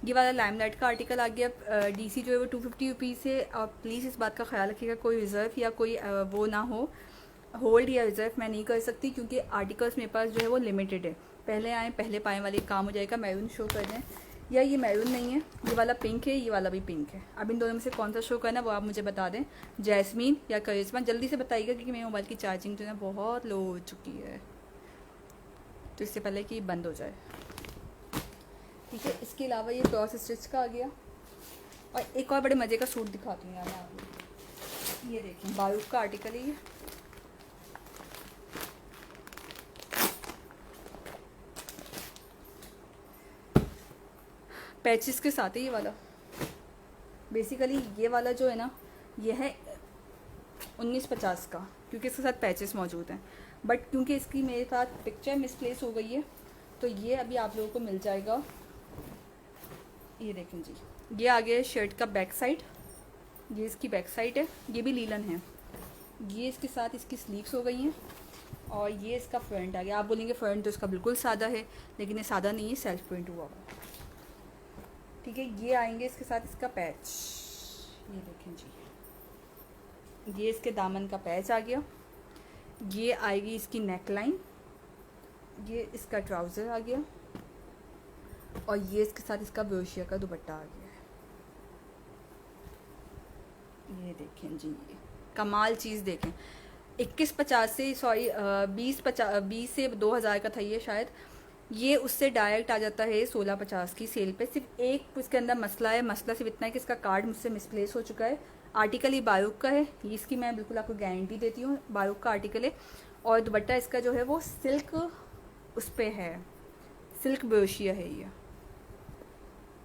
ये वाला लाइमलाइट का आर्टिकल आ गया, DC जो है वो 250 रुपीज़ है। और प्लीज़ इस बात का ख्याल रखिएगा, कोई रिज़र्व या कोई वो ना हो, होल्ड या रिज़र्व मैं नहीं कर सकती, क्योंकि आर्टिकल्स मेरे पास जो है वो लिमिटेड है। पहले आएँ पहले पाएँ वाले काम हो जाएगा। मैरून शो कर दें, या ये मैरून नहीं है, ये वाला पिंक है, ये वाला भी पिंक है। अब इन दोनों में से कौन सा शो करना है वो आप मुझे बता दें, जैस्मीन या करिश्मा। जल्दी से बताइएगा, क्योंकि मेरे मोबाइल की चार्जिंग जो है बहुत लो हो चुकी है, तो इससे पहले कि बंद हो जाए। ठीक है, इसके अलावा ये क्रॉस स्टिच का आ गया। और एक और बड़े मज़े का सूट दिखाती हूँ यार मैं आपको, ये देखें, बारूक का आर्टिकल है ये। पैचेस के साथ है ये वाला। बेसिकली ये वाला जो है ना, ये है 1950 का, क्योंकि इसके साथ पैचेस मौजूद हैं। बट क्योंकि इसकी मेरे साथ पिक्चर मिसप्लेस हो गई है, तो ये अभी आप लोगों को मिल जाएगा। ये देखें जी, ये आ गया शर्ट का बैक साइड, ये इसकी बैक साइड है, ये भी लीलन है। ये इसके साथ इसकी स्लीव्स हो गई हैं, और ये इसका फ्रंट आ गया। आप बोलेंगे फ्रंट तो इसका बिल्कुल सादा है, लेकिन ये सादा नहीं है, सेल्फ प्रिंट हुआ हुआ। ठीक है, ये आएंगे इसके साथ इसका पैच, ये देखें जी, ये इसके दामन का पैच आ गया। ये आएगी इसकी नेक लाइन, ये इसका ट्राउज़र आ गया, और ये इसके साथ इसका ब्रोशिया का दुपट्टा आ गया है। ये देखें जी, ये कमाल चीज़ देखें। 2150 से, सॉरी 20 से 2000 का था ये शायद। ये उससे डायरेक्ट आ जाता है 1650 की सेल पे। सिर्फ एक इसके अंदर मसला है, मसला सिर्फ इतना है कि इसका कार्ड मुझसे मिसप्लेस हो चुका है। आर्टिकल ये बारूक का है, ये इसकी मैं बिल्कुल आपको गारंटी देती हूँ, बारूक का आर्टिकल है। और दुपट्टा इसका जो है वो सिल्क उस पर है, सिल्क ब्रोशिया है ये,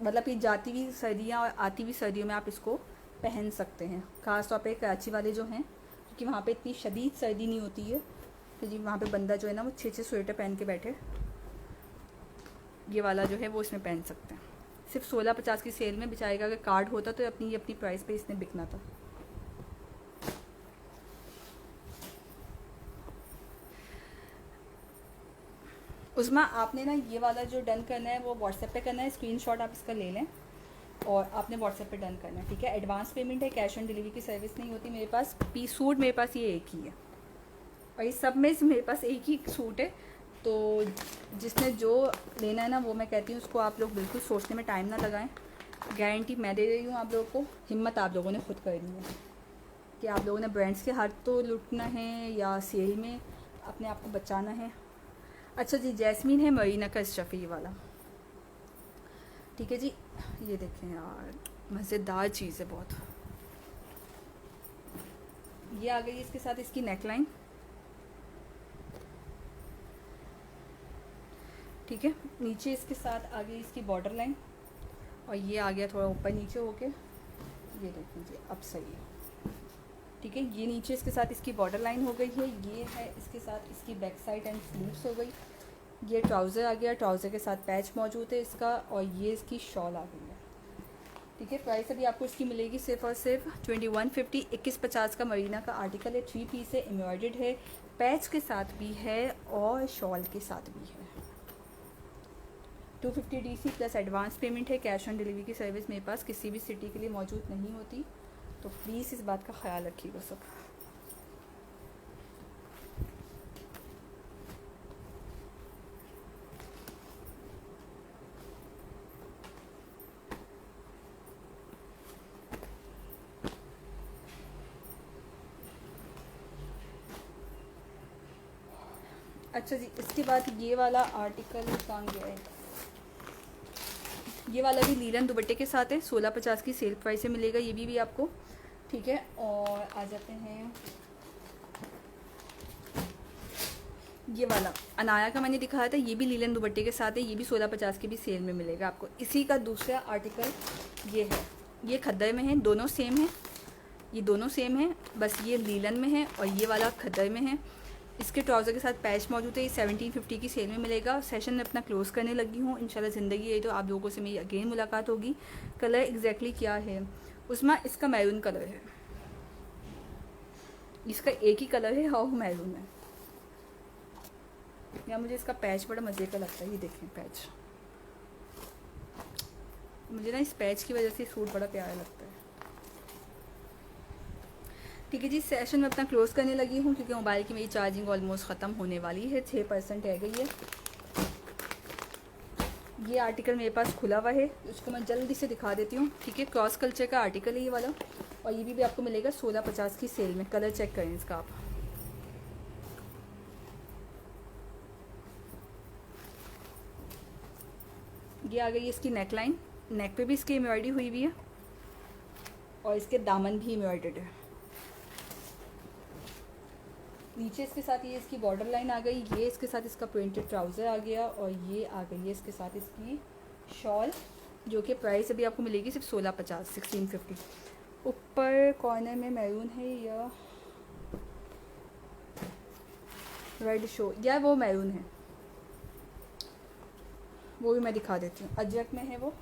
मतलब ये जाती हुई सर्दियाँ और आती हुई सर्दियों में आप इसको पहन सकते हैं। ख़ास तौर पे कराची वाले जो हैं, क्योंकि वहाँ पे इतनी शदीद सर्दी नहीं होती है, तो जी वहाँ पे बंदा जो है ना वो 6-6 स्वेटर पहन के बैठे, ये वाला जो है वो इसमें पहन सकते हैं। सिर्फ 16.50 की सेल में, बेचारे का अगर कार्ड होता तो अपनी प्राइस पे इसने बिकना था। उसमें आपने ना ये वाला जो डन करना है वो व्हाट्सएप पे करना है, स्क्रीनशॉट आप इसका ले लें और आपने व्हाट्सएप पे डन करना है, ठीक है। एडवांस पेमेंट है, कैश ऑन डिलीवरी की सर्विस नहीं होती मेरे पास। पीस सूट मेरे पास ये एक ही है और इस सब में मेरे पास एक ही सूट है, तो जिसने जो लेना है ना वो मैं कहती हूँ उसको आप लोग बिल्कुल सोचने में टाइम ना लगाएं। गारंटी मैं दे रही हूँ आप लोगों को, हिम्मत आप लोगों ने खुद करनी है कि आप लोगों ने ब्रांड्स के हाथ तो लुटना है या सेल में अपने आप को बचाना है। अच्छा जी, जैस्मीन है मरीना का स्टफ़ी वाला, ठीक है जी। ये देखें यार, मज़ेदार चीज़ है बहुत। ये आ गई इसके साथ इसकी नेकलाइन, ठीक है। नीचे इसके साथ आ गई इसकी बॉर्डर लाइन और ये आ गया थोड़ा ऊपर नीचे होके, ये देख लीजिए अब सही है, ठीक है। ये नीचे इसके साथ इसकी बॉर्डर लाइन हो गई है। ये है इसके साथ इसकी बैक साइड एंड स्लीव्स हो गई। ये ट्राउज़र आ गया, ट्राउज़र के साथ पैच मौजूद है इसका, और ये इसकी शॉल आ गई है, ठीक है। प्राइस अभी आपको इसकी मिलेगी सिर्फ और सिर्फ 2150। 2150 का मरीना का आर्टिकल है, 3 पीस है, एम्ब्रॉयडर्ड है, पैच के साथ भी है और शॉल के साथ भी है। 250 DC प्लस एडवांस पेमेंट है। कैश ऑन डिलीवरी की सर्विस मेरे पास किसी भी सिटी के लिए मौजूद नहीं होती, तो प्लीज़ इस बात का ख्याल रखिएगा सब। अच्छा जी, इसके बाद ये वाला आर्टिकल कहाँ गया है, ये वाला भी लीलन दुपट्टे के साथ है, 1650 की सेल प्राइस से मिलेगा ये भी आपको, ठीक है। और आ जाते हैं ये वाला अनाया का मैंने दिखाया था, ये भी लीलन दुपट्टे के साथ है, ये भी 1650 की भी सेल में मिलेगा आपको। इसी का दूसरा आर्टिकल ये है, ये खद्दर में है, दोनों सेम है, ये दोनों सेम है, बस ये लीलन में है और ये वाला खद्दर में है। इसके ट्राउज़र के साथ पैच मौजूद है, ये 1750 की सेल में मिलेगा। सेशन में अपना क्लोज़ करने लगी हूँ, इंशाल्लाह ज़िंदगी है तो आप लोगों से मेरी अगेन मुलाकात होगी। कलर एग्जैक्टली क्या है उसमें, इसका मैरून कलर है, इसका एक ही कलर है और मैरून है। या मुझे इसका पैच बड़ा मज़े का लगता है, ये देखें पैच, मुझे ना इस पैच की वजह से सूट बड़ा प्यारा लगता है। ठीक है जी, सेशन में अपना क्लोज़ करने लगी हूँ क्योंकि मोबाइल की मेरी चार्जिंग ऑलमोस्ट ख़त्म होने वाली है, 6% रह गई है। ये आर्टिकल मेरे पास खुला हुआ है, उसको मैं जल्दी से दिखा देती हूँ, ठीक है। क्रॉस कल्चर का आर्टिकल है ये वाला और ये भी आपको मिलेगा 1650 की सेल में। कलर चेक करें इसका आप, ये आ गई इसकी नेक लाइन, नेक पे भी इसकी एम्ब्रॉयडरी हुई हुई है और इसके दामन भी एम्ब्रॉयडर्ड है। नीचे इसके साथ ये इसकी बॉर्डर लाइन आ गई, ये इसके साथ इसका प्रिंटेड ट्राउज़र आ गया और ये आ गई है इसके साथ इसकी शॉल, जो कि प्राइस अभी आपको मिलेगी सिर्फ 1650, 1650। ऊपर कॉर्नर में मैरून है या रेड शो, या वो मैरून है, वो भी मैं दिखा देती हूँ, अजरक में है वो।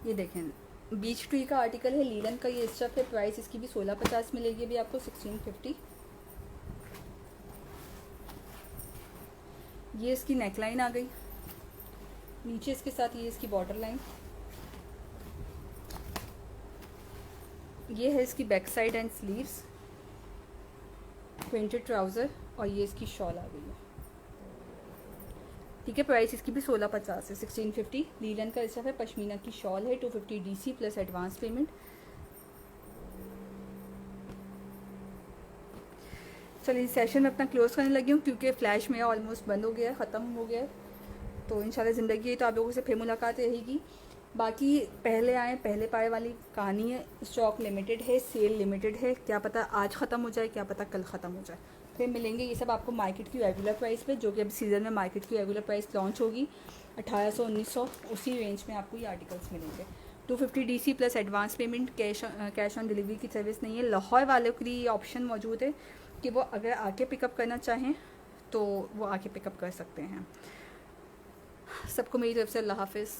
ये देखें, बीच ट्री का आर्टिकल है, लीलन का ये स्टफ है, प्राइस इसकी भी 1650 मिलेगी अभी आपको 1650। ये इसकी नेकलाइन आ गई, नीचे इसके साथ ये इसकी बॉर्डर लाइन, ये है इसकी back side and sleeves, printed trouser और ये इसकी शॉल आ गई है, ठीक है। प्राइस इसकी भी 1650 है, 1650। लीलन का स्टफ है, पश्मीना की शॉल है, 250 DC प्लस एडवांस पेमेंट। चलिए सेशन में अपना क्लोज़ करने लगी हूँ क्योंकि फ़्लैश में ऑलमोस्ट बंद हो गया है, ख़त्म हो गया है, तो इंशाल्लाह ज़िंदगी है तो आप लोगों से फिर मुलाकात रहेगी। बाकी पहले आए पहले पाए वाली कहानी है, स्टॉक लिमिटेड है, सेल लिमिटेड है, क्या पता आज ख़त्म हो जाए, क्या पता कल ख़त्म हो जाए। फिर मिलेंगे ये सब आपको मार्केट की रेगुलर प्राइस पे, जो कि अब सीज़न में मार्केट की रेगुलर प्राइस लॉन्च होगी 1800-1900, उसी रेंज में आपको ये आर्टिकल्स मिलेंगे। 250 DC plus advance payment, cash on delivery की सर्विस नहीं है। लाहौर वालों के लिए ये ऑप्शन मौजूद है कि वो अगर आके पिकअप करना चाहें तो वो आके पिकअप कर सकते हैं। सबको मेरी तरफ से अल्लाह हाफिज़।